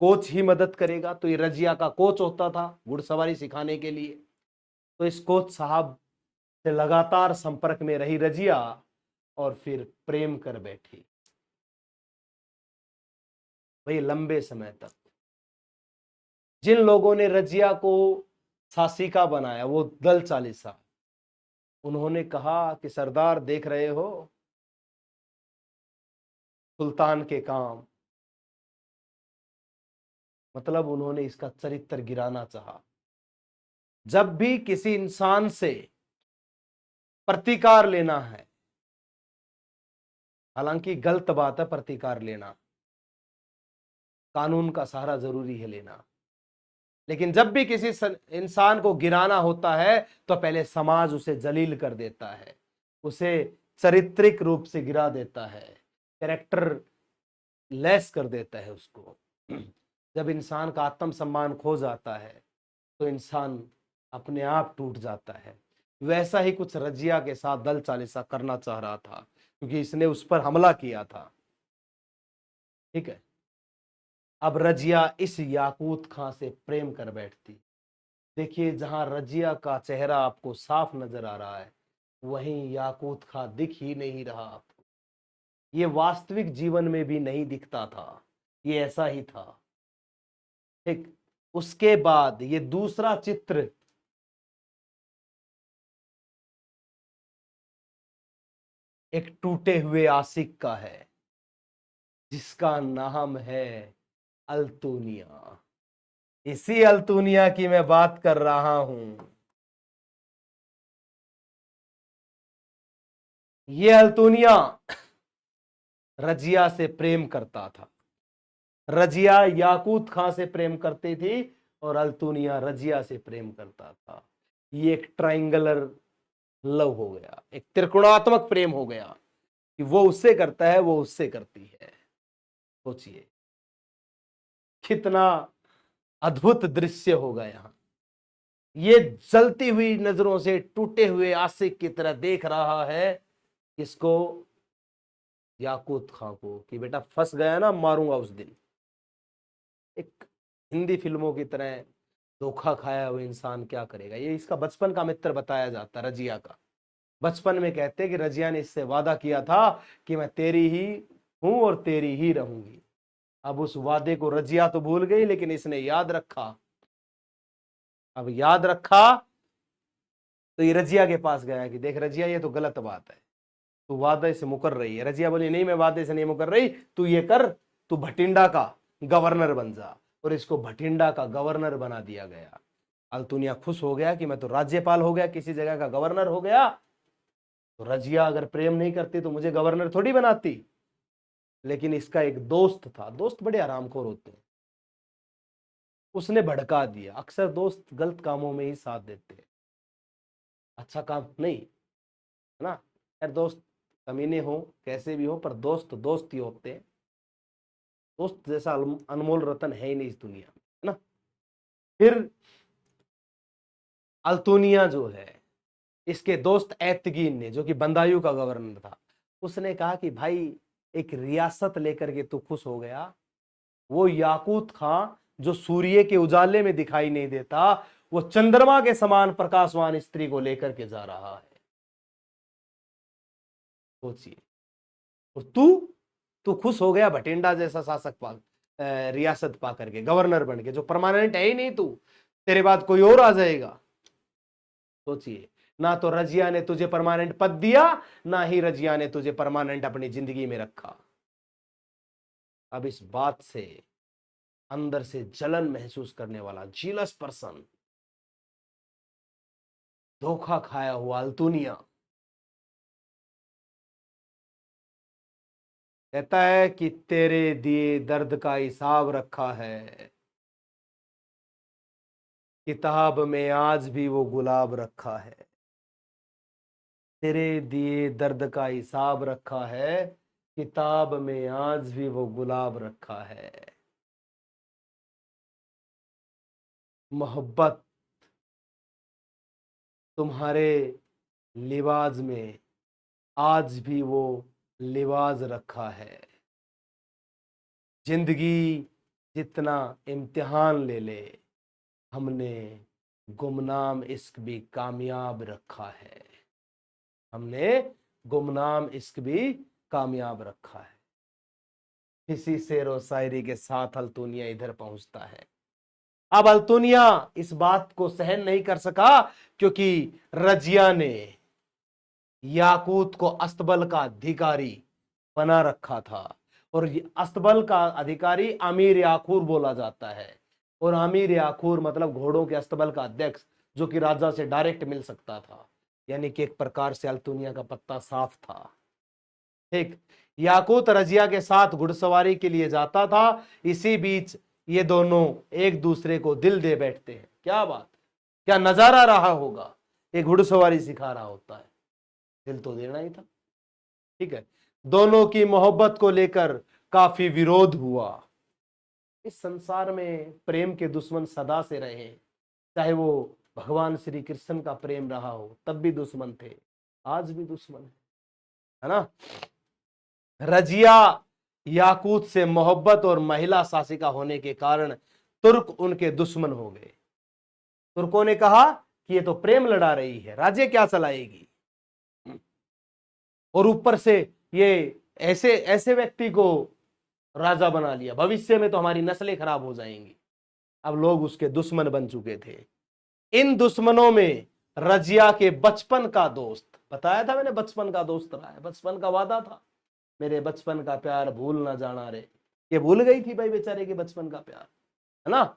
कोच ही मदद करेगा। तो ये रजिया का कोच होता था घुड़सवारी सिखाने के लिए। तो इस कोच साहब से लगातार संपर्क में रही रजिया, और फिर प्रेम कर बैठी भाई लंबे समय तक। जिन लोगों ने रजिया को शासिका बनाया, वो दल चालीसा, उन्होंने कहा कि सरदार देख रहे हो सुल्तान के काम, मतलब उन्होंने इसका चरित्र गिराना चाहा। जब भी किसी इंसान से प्रतिकार लेना है, हालांकि गलत बात है प्रतिकार लेना, कानून का सहारा जरूरी है लेना, लेकिन जब भी किसी इंसान को गिराना होता है तो पहले समाज उसे जलील कर देता है, उसे चारित्रिक रूप से गिरा देता है, कैरेक्टर लेस कर देता है उसको। जब इंसान का आत्मसम्मान खो जाता है तो इंसान अपने आप टूट जाता है। वैसा ही कुछ रजिया के साथ दल चालीसा करना चाह रहा था, क्योंकि इसने उस पर हमला किया था। ठीक है। अब रजिया इस याकूत खां से प्रेम कर बैठती, देखिए, जहां रजिया का चेहरा आपको साफ नजर आ रहा है, वहीं याकूत खां दिख ही नहीं रहा आपको। ये वास्तविक जीवन में भी नहीं दिखता था, ये ऐसा ही था। ठीक। उसके बाद ये दूसरा चित्र एक टूटे हुए आशिक का है, जिसका नाम है अल्तुनिया। इसी अल्तुनिया की मैं बात कर रहा हूं। ये अल्तुनिया रजिया से प्रेम करता था। रजिया याकूत खां से प्रेम करती थी और अल्तुनिया रजिया से प्रेम करता था। ये एक ट्राइंगुलर लव हो गया, एक त्रिकोणात्मक प्रेम हो गया कि वो उससे करता है, वो उससे करती है। सोचिए कितना अद्भुत दृश्य होगा यहां। ये जलती हुई नजरों से टूटे हुए आशिक की तरह देख रहा है इसको, याकूत खां को, कि बेटा फंस गया ना, मारूंगा उस दिन। एक हिंदी फिल्मों की तरह धोखा खाया हुआ इंसान क्या करेगा। ये इसका बचपन का मित्र बताया जाता है रजिया का। बचपन में कहते हैं कि रजिया ने इससे वादा किया था कि मैं तेरी ही हूं और तेरी ही रहूंगी। अब उस वादे को रजिया तो भूल गई, लेकिन इसने याद रखा। अब याद रखा तो ये रजिया के पास गया कि देख रजिया, ये तो गलत बात है, तू वादे से मुकर रही है। रजिया बोली नहीं, मैं वादे से नहीं मुकर रही, तू ये कर, तू भटिंडा का गवर्नर बन जा। और इसको भटिंडा का गवर्नर बना दिया गया। अल्तुनिया खुश हो गया कि मैं तो राज्यपाल हो गया, किसी जगह का गवर्नर हो गया। तो रजिया अगर प्रेम नहीं करती तो मुझे गवर्नर थोड़ी बनाती। लेकिन इसका एक दोस्त था, दोस्त बड़े आरामखोर होते हैं, उसने भड़का दिया। अक्सर दोस्त गलत कामों में ही साथ देते हैं, अच्छा काम नहीं, है ना। यार दोस्त कमीने हो कैसे भी हो, पर दोस्त दोस्त ही होते हैं। दोस्त जैसा अनमोल रतन है ही नहीं इस दुनिया में, है ना। फिर अल्तुनिया जो है, इसके दोस्त एतकीन ने, जो कि बंदायूं का गवर्नर था, उसने कहा कि भाई एक रियासत लेकर के तू खुश हो गया, वो याकूत खां जो सूर्य के उजाले में दिखाई नहीं देता, वो चंद्रमा के समान प्रकाशवान स्त्री को लेकर के जा रहा है। सोचिए। और तू खुश हो गया भटिंडा जैसा शासक पा रियासत पा करके, गवर्नर बन के, जो परमानेंट है ही नहीं तू, तेरे बाद कोई और आ जाएगा। सोचिए, ना तो रजिया ने तुझे परमानेंट पद दिया, ना ही रजिया ने तुझे परमानेंट अपनी जिंदगी में रखा। अब इस बात से अंदर से जलन महसूस करने वाला जीलस पर्सन, धोखा खाया हुआ अल्तुनिया, कहता है कि तेरे दिए दर्द का हिसाब रखा है, किताब में आज भी वो गुलाब रखा है। तेरे दिए दर्द का हिसाब रखा है, किताब में आज भी वो गुलाब रखा है। मोहब्बत तुम्हारे लिबाज में आज भी वो लिबाज रखा है। जिंदगी जितना इम्तिहान ले ले, हमने गुमनाम इश्क भी कामयाब रखा है। हमने गुमनाम इश्क भी कामयाब रखा है। इसी शेर व शायरी के साथ अल्तुनिया इधर पहुंचता है। अब अल्तुनिया इस बात को सहन नहीं कर सका, क्योंकि रजिया ने याकूत को अस्तबल का अधिकारी बना रखा था। और अस्तबल का अधिकारी अमीर याकूर बोला जाता है। और अमीर याकूर मतलब घोड़ों के अस्तबल का अध्यक्ष, जो कि राजा से डायरेक्ट मिल सकता था। यानी कि एक प्रकार से अल्तुनिया का पत्ता साफ था। ठीक। याकूत रजिया के साथ घुड़सवारी के लिए जाता था। इसी बीच ये दोनों एक दूसरे को दिल दे बैठते हैं। क्या बात, क्या नजारा रहा होगा। एक घुड़सवारी सिखा रहा होता है, दिल तो देना ही था। ठीक है। दोनों की मोहब्बत को लेकर काफी विरोध हुआ। इस संसार में प्रेम के दुश्मन सदा से रहे, चाहे वो भगवान श्री कृष्ण का प्रेम रहा हो तब भी दुश्मन थे, आज भी दुश्मन है ना। रजिया याकूत से मोहब्बत और महिला शासिका होने के कारण तुर्क उनके दुश्मन हो गए। तुर्कों ने कहा कि ये तो प्रेम लड़ा रही है, राज्य क्या चलाएगी, और ऊपर से ये ऐसे ऐसे व्यक्ति को राजा बना लिया, भविष्य में तो हमारी नस्लें खराब हो जाएंगी। अब लोग उसके दुश्मन बन चुके थे। इन दुश्मनों में रजिया के बचपन का दोस्त, बताया था मैंने, बचपन का दोस्त रहा है, बचपन का वादा था, मेरे बचपन का प्यार भूल ना जाना रे, ये भूल गई थी भाई बेचारे के बचपन का प्यार, है ना।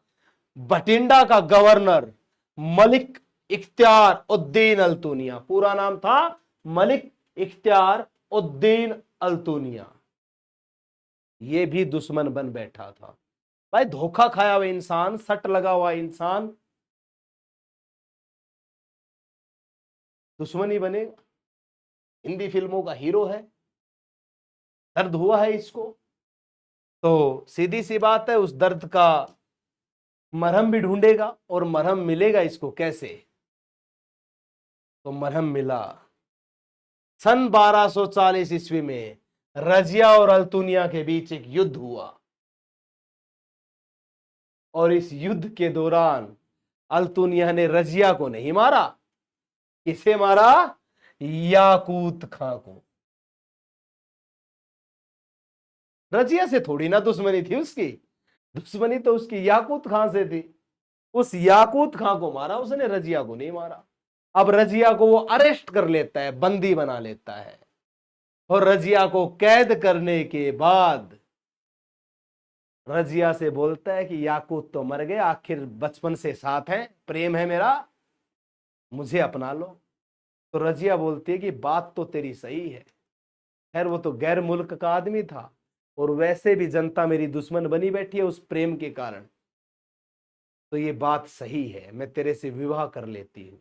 बठिंडा का गवर्नर मलिक इख्तियार उद्दीन अल्तुनिया, पूरा नाम था मलिक इख्तियार उद्दीन अल्तुनिया, ये भी दुश्मन बन बैठा था। भाई धोखा खाया हुआ इंसान, सट लगा हुआ इंसान दुश्मन ही बनेगा। हिंदी फिल्मों का हीरो है, दर्द हुआ है इसको, तो सीधी सी बात है उस दर्द का मरहम भी ढूंढेगा, और मरहम मिलेगा इसको कैसे, तो मरहम मिला सन 1240 ईस्वी में रजिया और अल्तुनिया के बीच एक युद्ध हुआ, और इस युद्ध के दौरान अल्तुनिया ने रजिया को नहीं मारा, किसे मारा, याकूत खां को। रजिया से थोड़ी ना दुश्मनी थी उसकी, दुश्मनी तो उसकी याकूत खां से थी, उस याकूत खां को मारा उसने, रजिया को नहीं मारा। अब रजिया को वो अरेस्ट कर लेता है, बंदी बना लेता है, और रजिया को कैद करने के बाद रजिया से बोलता है कि याकूत तो मर गए, आखिर बचपन से साथ है, प्रेम है मेरा, मुझे अपना लो। तो रजिया बोलती है कि बात तो तेरी सही है, खैर वो तो गैर मुल्क का आदमी था, और वैसे भी जनता मेरी दुश्मन बनी बैठी है उस प्रेम के कारण, तो ये बात सही है, मैं तेरे से विवाह कर लेती हूँ।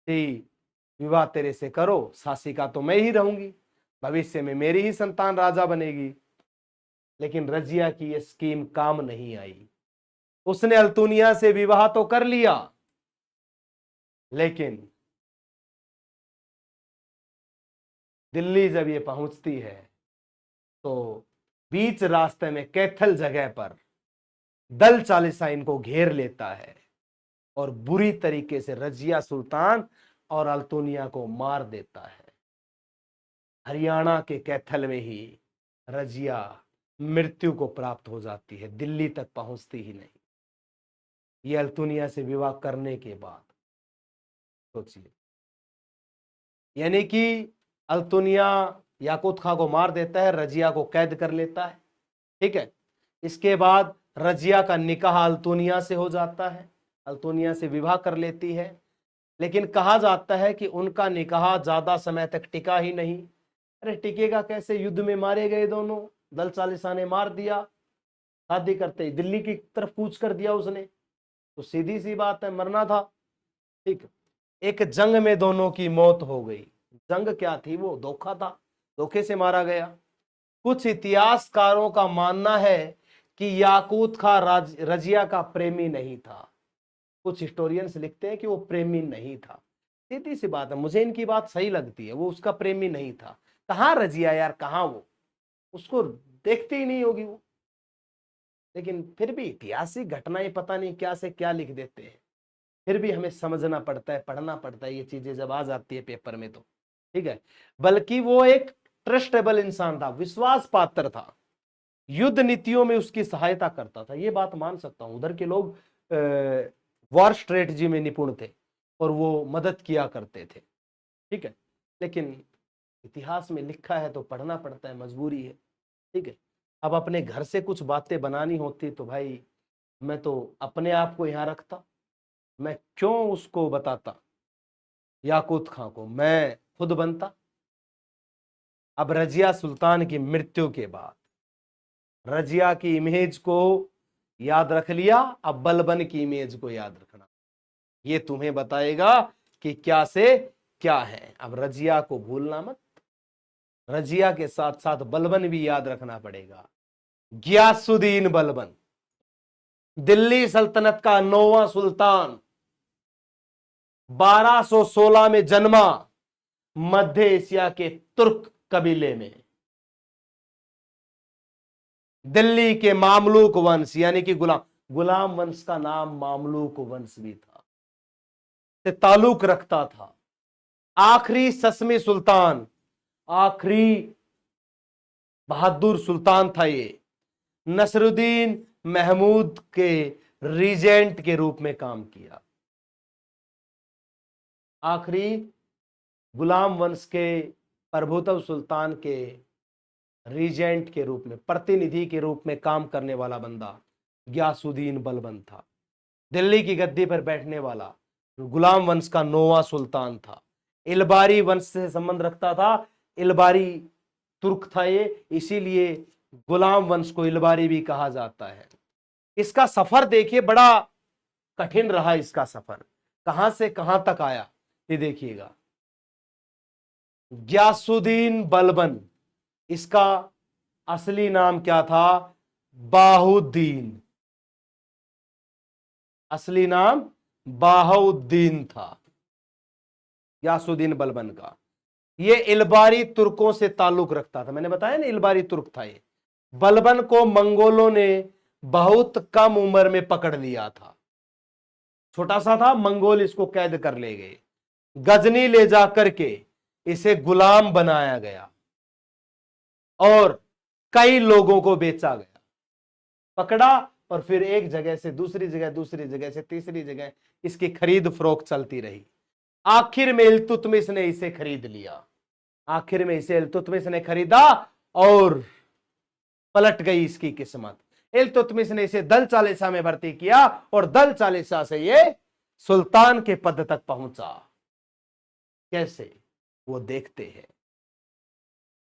विवाह तेरे से करो, शासिका तो मैं ही रहूंगी, भविष्य में मेरी ही संतान राजा बनेगी। लेकिन रजिया की यह स्कीम काम नहीं आई, उसने अल्तुनिया से विवाह तो कर लिया, लेकिन दिल्ली जब ये पहुंचती है तो बीच रास्ते में कैथल जगह पर दल चालीसा इनको घेर लेता है, और बुरी तरीके से रजिया सुल्तान और अल्तुनिया को मार देता है। हरियाणा के कैथल में ही रजिया मृत्यु को प्राप्त हो जाती है, दिल्ली तक पहुंचती ही नहीं, ये अल्तुनिया से विवाह करने के बाद। सोचिए, यानी कि अल्तुनिया याकूत खां को मार देता है, रजिया को कैद कर लेता है, ठीक है। इसके बाद रजिया का निकाह अल्तुनिया से हो जाता है, अल्तुनिया से विवाह कर लेती है, लेकिन कहा जाता है कि उनका निकाह ज्यादा समय तक टिका ही नहीं। अरे टिकेगा कैसे, युद्ध में मारे गए दोनों, दल चालीसा ने मार दिया, शादी करते ही दिल्ली की तरफ कूच कर दिया उसने, तो सीधी सी बात है मरना था, ठीक। एक जंग में दोनों की मौत हो गई, जंग क्या थी, वो धोखा था, धोखे से मारा गया। कुछ इतिहासकारों का मानना है कि याकूत खां रजिया का प्रेमी नहीं था, कुछ हिस्टोरियंस लिखते हैं कि वो प्रेमी नहीं था। सीधी सी बात है, मुझे इनकी बात सही लगती है, वो उसका प्रेमी नहीं था। कहाँ रजिया यार, कहाँ वो, उसको देखती ही नहीं होगी वो, लेकिन फिर भी ऐतिहासिक घटनाएं पता नहीं क्या से क्या लिख देते हैं, फिर भी हमें समझना पड़ता है, पढ़ना पड़ता है, ये चीजें जब आ जाती है पेपर में तो, ठीक है। बल्कि वो एक ट्रस्टेबल इंसान था, विश्वास पात्र था, युद्ध नीतियों में उसकी सहायता करता था, ये बात मान सकता हूं। उधर के लोग वॉर स्ट्रेटजी में निपुण थे, और वो मदद किया करते थे, ठीक है। लेकिन इतिहास में लिखा है तो पढ़ना पड़ता है, मजबूरी है, ठीक है। अब अपने घर से कुछ बातें बनानी होती तो भाई मैं तो अपने आप को यहां रखता, मैं क्यों उसको बताता, याकूत खां को, मैं खुद बनता। अब रजिया सुल्तान की मृत्यु के बाद रजिया की इमेज को याद रख लिया, अब बलबन की इमेज को याद रखना, ये तुम्हें बताएगा कि क्या से क्या है। अब रजिया को भूलना मत, रजिया के साथ साथ बलबन भी याद रखना पड़ेगा। गियासुद्दीन बलबन, दिल्ली सल्तनत का 9वां सुल्तान, 1216 में जन्मा, मध्य एशिया के तुर्क कबीले में, दिल्ली के मामलूक वंश यानी कि गुलाम वंश का नाम मामलूक वंश भी था। से ताल्लुक रखता था। आखिरी ससमी सुल्तान, आखिरी बहादुर सुल्तान था ये। नसरुद्दीन महमूद के रीजेंट के रूप में काम किया। आखिरी गुलाम वंश के प्रभुत्व सुल्तान के रीजेंट के रूप में, प्रतिनिधि के रूप में काम करने वाला बंदा गयासुद्दीन बलबन था। दिल्ली की गद्दी पर बैठने वाला गुलाम वंश का 9वां सुल्तान था। इलबारी वंश से संबंध रखता था। इलबारी तुर्क था ये, इसीलिए गुलाम वंश को इलबारी भी कहा जाता है। इसका सफर देखिए, बड़ा कठिन रहा इसका सफर। कहां से कहां तक आया ये देखिएगा। गयासुद्दीन बलबन, इसका असली नाम क्या था? बाहुद्दीन। असली नाम बाहुद्दीन था गयासुद्दीन बलबन का। ये इलबारी तुर्कों से ताल्लुक रखता था। मैंने बताया ना, इलबारी तुर्क था ये। बलबन को मंगोलों ने बहुत कम उम्र में पकड़ लिया था। छोटा सा था, मंगोल इसको कैद कर ले गए। गजनी ले जाकर के इसे गुलाम बनाया गया और कई लोगों को बेचा गया। पकड़ा और फिर एक जगह से दूसरी जगह, दूसरी जगह से तीसरी जगह इसकी खरीद फरोख्त चलती रही। आखिर में इल्तुतमिश ने इसे खरीद लिया। आखिर में इसे इल्तुतमिश ने खरीदा और पलट गई इसकी किस्मत। इल्तुतमिश ने इसे दल चालीसा में भर्ती किया और दल चालीसा से ये सुल्तान के पद तक पहुंचा। कैसे, वो देखते हैं।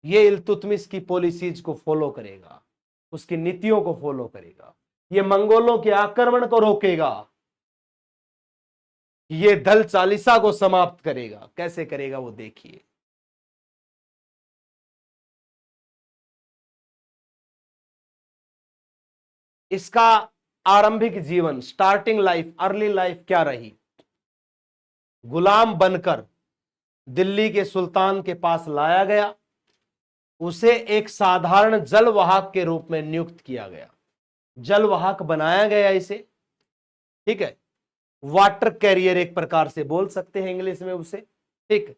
ये इल्तुतमिश की पॉलिसीज को फॉलो करेगा, उसकी नीतियों को फॉलो करेगा। ये मंगोलों के आक्रमण को रोकेगा। ये दल चालीसा को समाप्त करेगा। कैसे करेगा वो देखिए। इसका आरंभिक जीवन, स्टार्टिंग लाइफ, अर्ली लाइफ क्या रही? गुलाम बनकर दिल्ली के सुल्तान के पास लाया गया। उसे एक साधारण जलवाहक के रूप में नियुक्त किया गया। जलवाहक बनाया गया इसे, ठीक है। वाटर कैरियर एक प्रकार से बोल सकते हैं इंग्लिश में उसे, ठीक।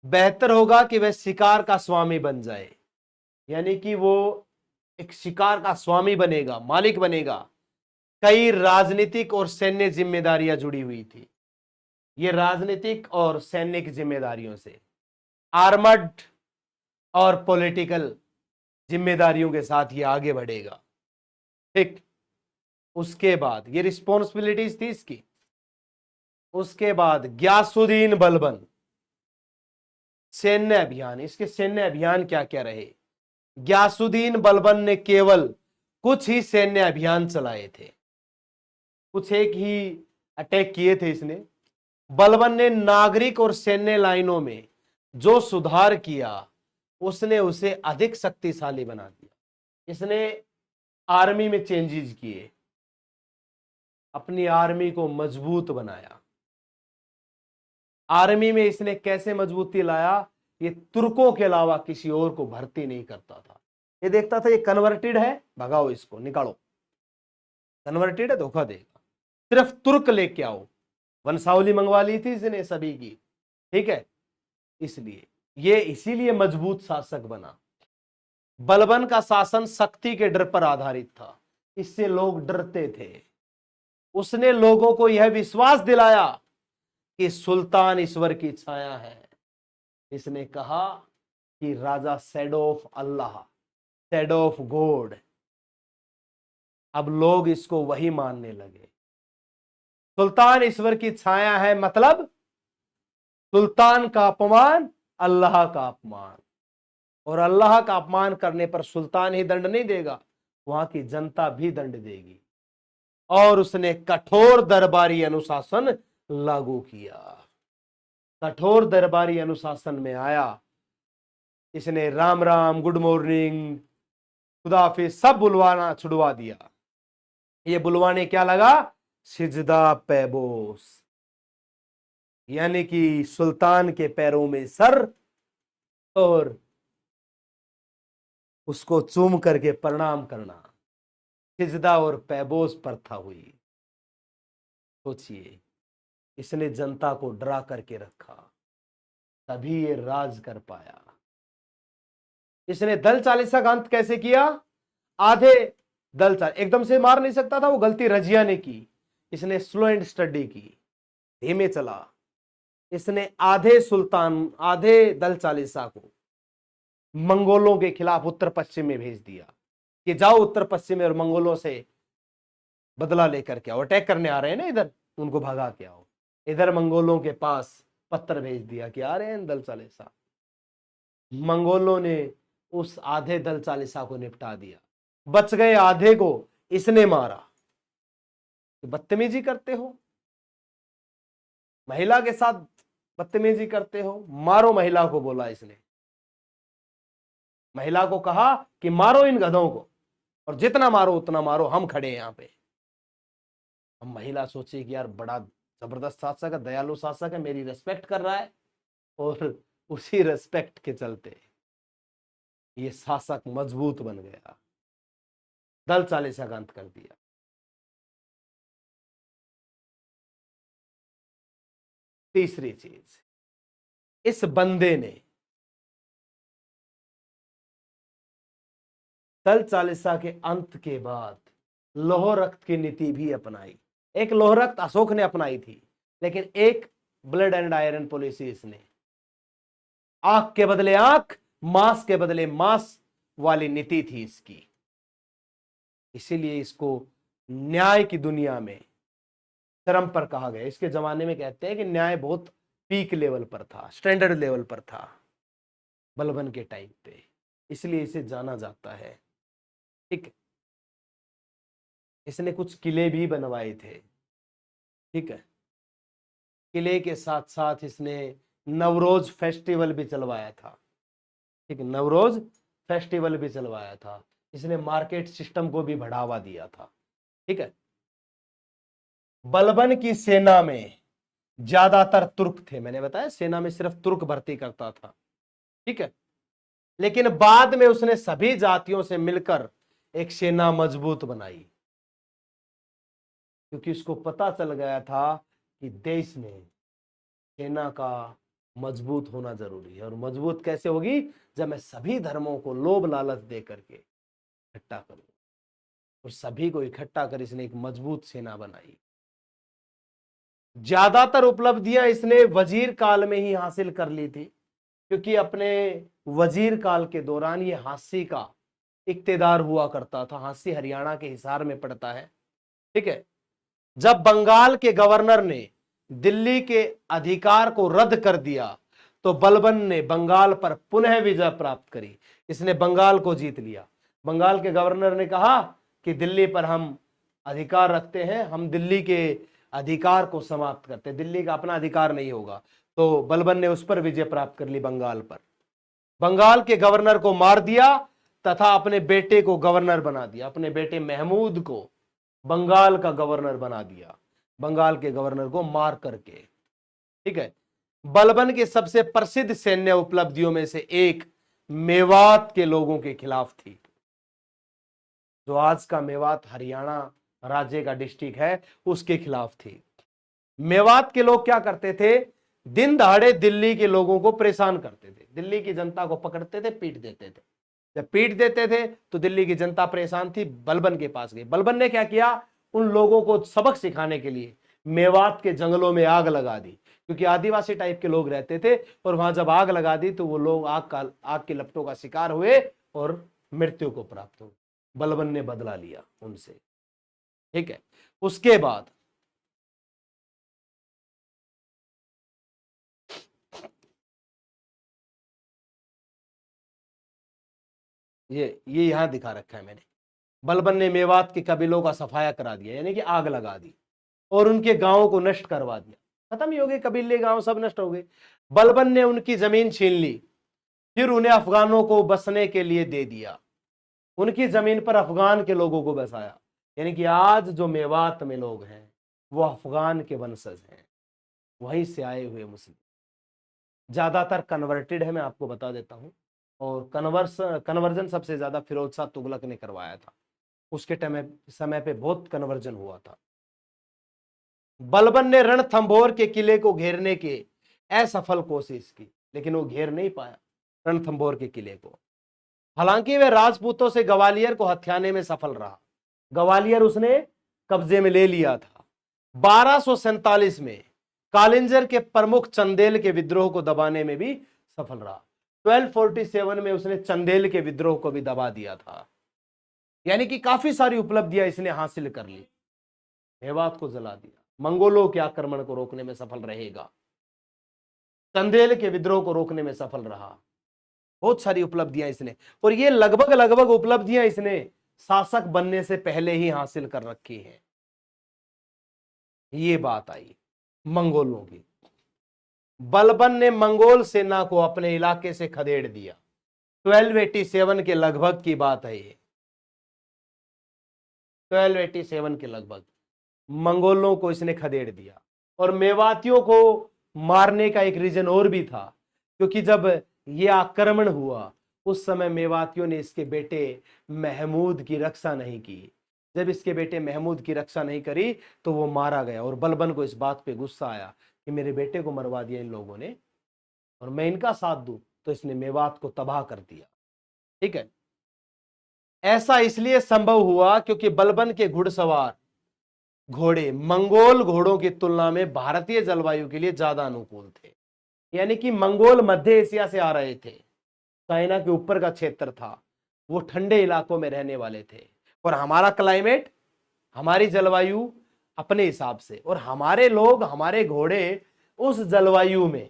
बेहतर होगा कि वह शिकार का स्वामी बन जाए, यानी कि वो एक शिकार का स्वामी बनेगा, मालिक बनेगा। कई राजनीतिक और सैन्य जिम्मेदारियां जुड़ी हुई थी। ये राजनीतिक और सैनिक जिम्मेदारियों से, आर्मड और पॉलिटिकल जिम्मेदारियों के साथ ये आगे बढ़ेगा, ठीक। उसके बाद ये रिस्पॉन्सिबिलिटीज थी इसकी। उसके बाद गयासुद्दीन बलबन, सैन्य अभियान। इसके सैन्य अभियान क्या क्या रहे? गयासुद्दीन बलबन ने केवल कुछ ही सैन्य अभियान चलाए थे, कुछ एक ही अटैक किए थे इसने। बलबन ने नागरिक और सैन्य लाइनों में जो सुधार किया, उसने उसे अधिक शक्तिशाली बना दिया। इसने आर्मी में चेंजेस किए, अपनी आर्मी को मजबूत बनाया। आर्मी में इसने कैसे मजबूती लाया? ये तुर्कों के अलावा किसी और को भर्ती नहीं करता था। ये देखता था ये कन्वर्टेड है, भगाओ इसको, निकालो। कन्वर्टेड है, धोखा देगा। सिर्फ तुर्क लेके आओ। वंशावली मंगवा ली थी इसने सभी की, ठीक है। इसलिए ये इसीलिए मजबूत शासक बना। बलबन का शासन शक्ति के डर पर आधारित था, इससे लोग डरते थे। उसने लोगों को यह विश्वास दिलाया कि सुल्तान ईश्वर की छाया है। इसने कहा कि राजा shadow of Allah, shadow of God. अब लोग इसको वही मानने लगे। सुल्तान ईश्वर की छाया है मतलब सुल्तान का अपमान, अल्लाह का अपमान। और अल्लाह का अपमान करने पर सुल्तान ही दंड नहीं देगा, वहां की जनता भी दंड देगी। और उसने कठोर दरबारी अनुशासन लागू किया। कठोर दरबारी अनुशासन में आया। इसने राम राम, गुड मॉर्निंग, खुदा हाफिज सब बुलवाना छुड़वा दिया। ये बुलवाने क्या लगा? सिजदा पैबोस, यानी कि सुल्तान के पैरों में सर और उसको चूम करके प्रणाम करना। सिजदा और पैबोस प्रथा हुई। सोचिए, इसने जनता को डरा करके रखा, तभी ये राज कर पाया। इसने दल चालीसा का अंत कैसे किया? आधे दल चाल एकदम से मार नहीं सकता था, वो गलती रजिया ने की। इसने स्लो एंड स्टडी की, धीमे चला। इसने आधे दल चालीसा को मंगोलों के खिलाफ उत्तर पश्चिम में भेज दिया कि जाओ उत्तर पश्चिम में और मंगोलों से बदला लेकर के आओ, अटैक करने आ रहे हैं ना इधर, उनको भगा के आओ। इधर मंगोलों के पास पत्र भेज दिया कि आ रहे हैं दल चालीसा। मंगोलों ने उस आधे दल चालीसा को निपटा दिया, बच गए आधे को इसने मारा। बदतमीजी करते हो, महिला के साथ बदतमीजी करते हो, मारो महिला को, बोला इसने। महिला को कहा कि मारो इन गधों को, और जितना मारो उतना मारो, हम खड़े हैं यहां पे। हम महिला सोची कि यार बड़ा जबरदस्त शासक है, दयालु शासक है, मेरी रेस्पेक्ट कर रहा है। और उसी रेस्पेक्ट के चलते ये शासक मजबूत बन गया, दल चालीसा का अंत कर दिया। तीसरी चीज, इस बंदे ने दल चालीसा के अंत के बाद लौह रक्त की नीति भी अपनाई। एक लौह रक्त अशोक ने अपनाई थी, लेकिन एक ब्लड एंड आयरन पॉलिसी इसने, आंख के बदले आंख, मांस के बदले मांस वाली नीति थी इसकी। इसीलिए इसको न्याय की दुनिया में चरम पर कहा गया। इसके जमाने में कहते हैं कि न्याय बहुत पीक लेवल पर था, स्टैंडर्ड लेवल पर था बलबन के टाइम पे, इसलिए इसे जाना जाता है। ठीक, इसने कुछ किले भी बनवाए थे। ठीक है, किले के साथ साथ इसने नवरोज फेस्टिवल भी चलवाया था। ठीक है, नवरोज फेस्टिवल भी चलवाया था। इसने मार्केट सिस्टम को भी बढ़ावा दिया था। ठीक है, बलबन की सेना में ज्यादातर तुर्क थे, मैंने बताया सेना में सिर्फ तुर्क भर्ती करता था। ठीक है, लेकिन बाद में उसने सभी जातियों से मिलकर एक सेना मजबूत बनाई, क्योंकि उसको पता चल गया था कि देश में सेना का मजबूत होना जरूरी है। और मजबूत कैसे होगी? जब मैं सभी धर्मों को लोभ लालच दे करके इकट्ठा करूं। और सभी को इकट्ठा कर इसने एक मजबूत सेना बनाई। ज्यादातर उपलब्धियां इसने वजीर काल में ही हासिल कर ली थी, क्योंकि अपने वजीर काल के दौरान ये हांसी का इक्तेदार हुआ करता था। हांसी हरियाणा के हिसार में पड़ता है। ठीक है, जब बंगाल के गवर्नर ने दिल्ली के अधिकार को रद्द कर दिया, तो बलबन ने बंगाल पर पुनः विजय प्राप्त करी। इसने बंगाल को जीत लिया। बंगाल के गवर्नर ने कहा कि दिल्ली पर हम अधिकार रखते हैं, हम दिल्ली के अधिकार को समाप्त करते हैं, दिल्ली का अपना अधिकार नहीं होगा। तो बलबन ने उस पर विजय प्राप्त कर ली, बंगाल पर। बंगाल के गवर्नर को मार दिया तथा अपने बेटे को गवर्नर बना दिया। अपने बेटे महमूद को बंगाल का गवर्नर बना दिया, बंगाल के गवर्नर को मार करके। ठीक है, बलबन के सबसे प्रसिद्ध सैन्य उपलब्धियों में से एक मेवात के लोगों के खिलाफ थी। जो आज का मेवात हरियाणा राज्य का डिस्ट्रिक्ट है, उसके खिलाफ थी। मेवात के लोग क्या करते थे? दिन दहाड़े दिल्ली के लोगों को परेशान करते थे, दिल्ली की जनता को पकड़ते थे, पीट देते थे। जब पीट देते थे तो दिल्ली की जनता परेशान थी, बलबन के पास गई। बलबन ने क्या किया? उन लोगों को सबक सिखाने के लिए मेवात के जंगलों में आग लगा दी, क्योंकि आदिवासी टाइप के लोग रहते थे। और वहां जब आग लगा दी तो वो लोग आग की लपटों का शिकार हुए और मृत्यु को प्राप्त हुए। बलबन ने बदला लिया उनसे। ठीक है, उसके बाद ये यहां दिखा रखा है मैंने। बलबन ने मेवात के कबीलों का सफाया करा दिया, यानी कि आग लगा दी और उनके गांवों को नष्ट करवा दिया। खत्म ही हो गए कबीले, गांव सब नष्ट हो गए। बलबन ने उनकी जमीन छीन ली, फिर उन्हें अफगानों को बसने के लिए दे दिया। उनकी जमीन पर अफगान के लोगों को बसाया, यानी कि आज जो मेवात में लोग हैं वो अफगान के वंशज हैं, वहीं से आए हुए मुस्लिम। ज्यादातर कन्वर्टेड है, मैं आपको बता देता हूं। और कन्वर्जन सबसे ज्यादा फिरोज शाह तुगलक ने करवाया था। उसके समय पे बहुत कन्वर्जन हुआ था। बलबन ने रणथंभौर के किले को घेरने की असफल कोशिश की, लेकिन वो घेर नहीं पाया रणथंभौर के किले को। हालांकि वह राजपूतों से ग्वालियर को हथियाने में सफल रहा। ग्वालियर उसने कब्जे में ले लिया था। 1247 में कालिंजर के प्रमुख चंदेल के विद्रोह को दबाने में भी सफल रहा। 1247 में उसने चंदेल के विद्रोह को भी दबा दिया था। यानी कि काफी सारी उपलब्धियां इसने हासिल कर ली। मेवात को जला दिया, मंगोलों के आक्रमण को रोकने में सफल रहेगा, चंदेल के विद्रोह को रोकने में सफल रहा। बहुत सारी उपलब्धियां इसने, और ये लगभग लगभग उपलब्धियां इसने शासक बनने से पहले ही हासिल कर रखी है। ये बात आई मंगोलों की। बलबन ने मंगोल सेना को अपने इलाके से खदेड़ दिया। 1287 के लगभग की बात है ये। 1287 के लगभग मंगोलों को इसने खदेड़ दिया। और मेवातियों को मारने का एक रीजन और भी था, क्योंकि जब ये आक्रमण हुआ उस समय मेवातियों ने इसके बेटे महमूद की रक्षा नहीं की। जब इसके बेटे महमूद की रक्षा नहीं करी तो वो मारा गया, और बलबन को इस बात पे गुस्सा आया कि मेरे बेटे को मरवा दिया इन लोगों ने और मैं इनका साथ दूं, तो इसने मेवात को तबाह कर दिया। ठीक है, ऐसा इसलिए संभव हुआ क्योंकि बलबन के घुड़सवार घोड़े मंगोल घोड़ों की तुलना में भारतीय जलवायु के लिए ज्यादा अनुकूल थे। यानी कि मंगोल मध्य एशिया से आ रहे थे, चाइना के ऊपर का क्षेत्र था, वो ठंडे इलाकों में रहने वाले थे, और हमारा क्लाइमेट, हमारी जलवायु अपने हिसाब से, और हमारे लोग, हमारे घोड़े उस जलवायु में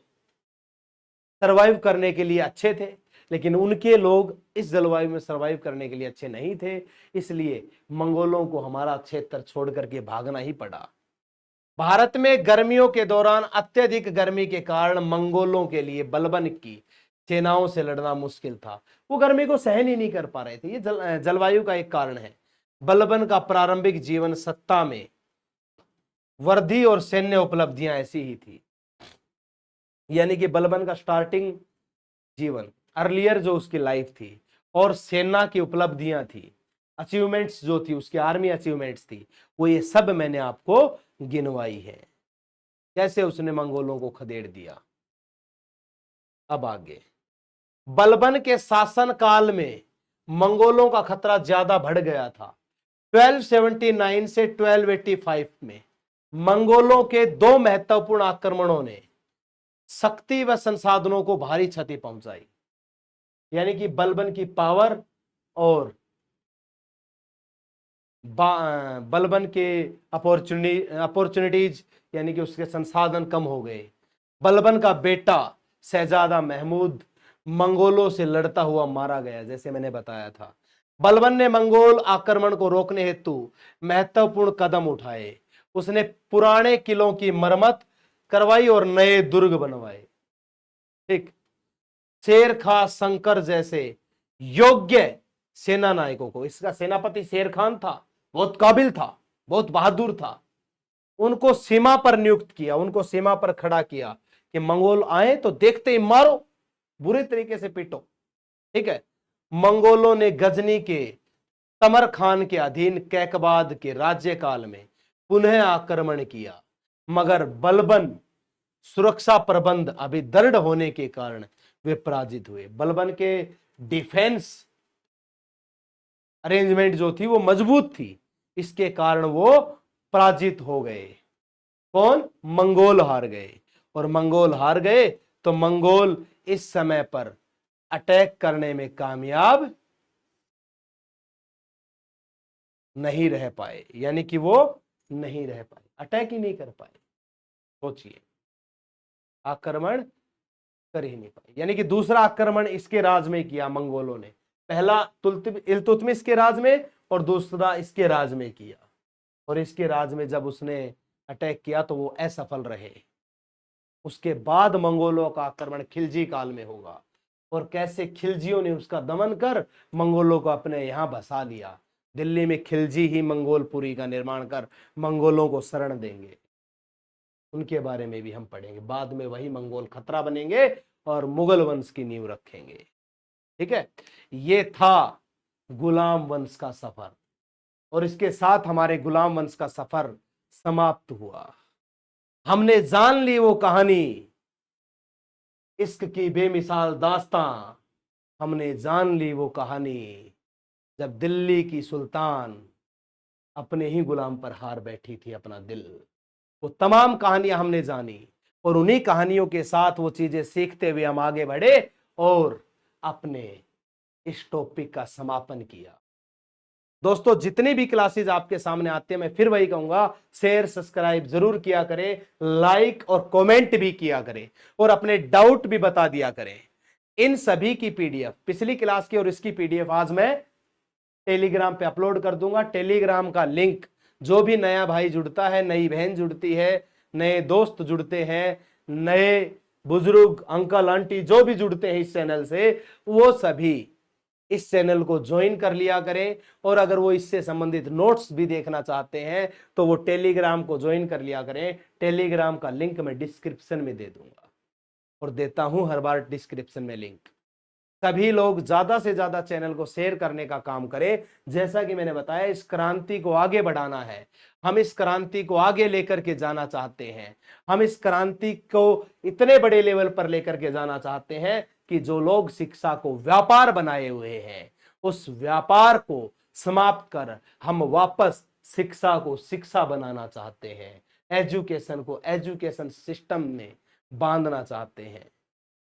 सरवाइव करने के लिए अच्छे थे, लेकिन उनके लोग इस जलवायु में सरवाइव करने के लिए अच्छे नहीं थे। इसलिए मंगोलों को हमारा क्षेत्र छोड़ करके भागना ही पड़ा। भारत में गर्मियों के दौरान अत्यधिक गर्मी के कारण मंगोलों के लिए बलबन की सेनाओं से लड़ना मुश्किल था। वो गर्मी को सहन ही नहीं कर पा रहे थे। ये जलवायु का एक कारण है। बलबन का प्रारंभिक जीवन सत्ता में वृद्धि और सैन्य उपलब्धियां ऐसी ही थी। यानी कि बलबन का स्टार्टिंग जीवन, अर्लियर जो उसकी लाइफ थी, और सेना की उपलब्धियां थी, अचीवमेंट्स जो थी, उसकी आर्मी अचीवमेंट्स थी, वो ये सब मैंने आपको गिनवाई है, कैसे उसने मंगोलों को खदेड़ दिया। अब आगे, बलबन के शासन काल में मंगोलों का खतरा ज्यादा बढ़ गया था। 1279 से 1285 में मंगोलों के दो महत्वपूर्ण आक्रमणों ने शक्ति व संसाधनों को भारी क्षति पहुंचाई। यानी कि बलबन की पावर और बलबन के अपॉर्चुनिटीज, यानी कि उसके संसाधन कम हो गए। बलबन का बेटा शहजादा महमूद मंगोलों से लड़ता हुआ मारा गया, जैसे मैंने बताया था। बलबन ने मंगोल आक्रमण को रोकने हेतु महत्वपूर्ण कदम उठाए। उसने पुराने किलों की मरम्मत करवाई और नए दुर्ग बनवाए। ठीक, शेर खां शंकर जैसे योग्य सेना नायकों को, इसका सेनापति शेर खान था, बहुत काबिल था, बहुत बहादुर था, उनको सीमा पर नियुक्त किया, उनको सीमा पर खड़ा किया कि मंगोल आए तो देखते ही मारो, बुरे तरीके से पीटो। ठीक है, मंगोलों ने गजनी के तमर खान के अधीन कैकबाद के राज्यकाल में पुनः आक्रमण किया, मगर बलबन सुरक्षा प्रबंध अभी दृढ़ होने के कारण वे पराजित हुए। बलबन के डिफेंस अरेंजमेंट जो थी वो मजबूत थी, इसके कारण वो पराजित हो गए। कौन? मंगोल हार गए। और मंगोल हार गए तो मंगोल इस समय पर अटैक करने में कामयाब नहीं रह पाए। यानी कि वो नहीं रह पाए, अटैक ही नहीं कर पाए। सोचिए, आक्रमण कर ही नहीं पाए। यानी कि दूसरा आक्रमण इसके राज में किया मंगोलों ने, पहला इल्तुतमिश के राज में और दूसरा इसके राज में किया। और इसके राज में जब उसने अटैक किया तो वो असफल रहे। उसके बाद मंगोलों का आक्रमण खिलजी काल में होगा, और कैसे खिलजियों ने उसका दमन कर मंगोलों को अपने यहां बसा लिया। दिल्ली में खिलजी ही मंगोलपुरी का निर्माण कर मंगोलों को शरण देंगे। उनके बारे में भी हम पढ़ेंगे। बाद में वही मंगोल खतरा बनेंगे और मुगल वंश की नींव रखेंगे। ठीक है, ये था गुलाम वंश का सफर, और इसके साथ हमारे गुलाम वंश का सफर समाप्त हुआ। हमने जान ली वो कहानी, इश्क की बेमिसाल दास्तां, हमने जान ली वो कहानी, जब दिल्ली की सुल्तान अपने ही गुलाम पर हार बैठी थी अपना दिल। वो तमाम कहानियां हमने जानी और उन्हीं कहानियों के साथ वो चीजें सीखते हुए हम आगे बढ़े और अपने इस टॉपिक का समापन किया। दोस्तों जितनी भी क्लासेस आपके सामने आते हैं, मैं फिर वही कहूंगा, शेयर सब्सक्राइब जरूर किया करें, लाइक और कमेंट भी किया करें और अपने डाउट भी बता दिया करें। इन सभी की पीडीएफ, पिछली क्लास की और इसकी पीडीएफ आज मैं टेलीग्राम पे अपलोड कर दूंगा। टेलीग्राम का लिंक, जो भी नया भाई जुड़ता है, नई बहन जुड़ती है, नए दोस्त जुड़ते हैं, नए बुजुर्ग अंकल आंटी जो भी जुड़ते हैं इस चैनल से, वो सभी इस चैनल को ज्वाइन कर लिया करें। और अगर वो इससे संबंधित नोट्स भी देखना चाहते हैं तो वो टेलीग्राम को ज्वाइन कर लिया करें। टेलीग्राम का लिंक मैं डिस्क्रिप्शन में दे दूंगा और देता हूं हर बार डिस्क्रिप्शन में लिंक। सभी लोग ज्यादा से ज्यादा चैनल को शेयर करने का काम करें। जैसा कि मैंने बताया, इस क्रांति को आगे बढ़ाना है, हम इस क्रांति को आगे लेकर के जाना चाहते हैं। हम इस क्रांति को इतने बड़े लेवल पर लेकर के जाना चाहते हैं कि जो लोग शिक्षा को व्यापार बनाए हुए हैं, उस व्यापार को समाप्त कर हम वापस शिक्षा को शिक्षा बनाना चाहते हैं, एजुकेशन को एजुकेशन सिस्टम में बांधना चाहते हैं,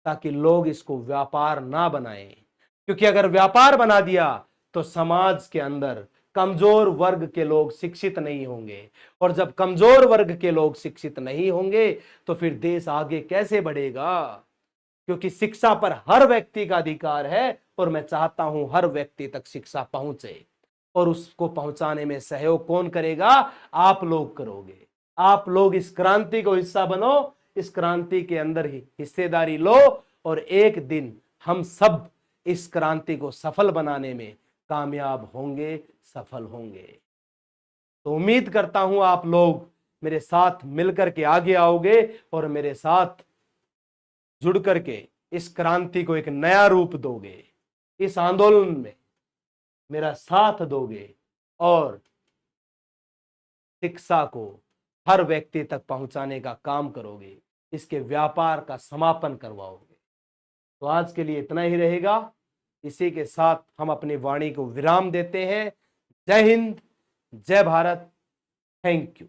ताकि लोग इसको व्यापार ना बनाएं। क्योंकि अगर व्यापार बना दिया तो समाज के अंदर कमजोर वर्ग के लोग शिक्षित नहीं होंगे, और जब कमजोर वर्ग के लोग शिक्षित नहीं होंगे तो फिर देश आगे कैसे बढ़ेगा। क्योंकि शिक्षा पर हर व्यक्ति का अधिकार है और मैं चाहता हूं हर व्यक्ति तक शिक्षा पहुंचे, और उसको पहुंचाने में सहयोग कौन करेगा? आप लोग करोगे। आप लोग इस क्रांति को हिस्सा बनो, इस क्रांति के अंदर ही हिस्सेदारी लो, और एक दिन हम सब इस क्रांति को सफल बनाने में कामयाब होंगे, सफल होंगे। तो उम्मीद करता हूं आप लोग मेरे साथ मिलकर के आगे आओगे और मेरे साथ जुड़ करके इस क्रांति को एक नया रूप दोगे, इस आंदोलन में मेरा साथ दोगे और शिक्षा को हर व्यक्ति तक पहुंचाने का काम करोगे, इसके व्यापार का समापन करवाओगे। तो आज के लिए इतना ही रहेगा। इसी के साथ हम अपनी वाणी को विराम देते हैं। जय हिंद, जय भारत, थैंक यू।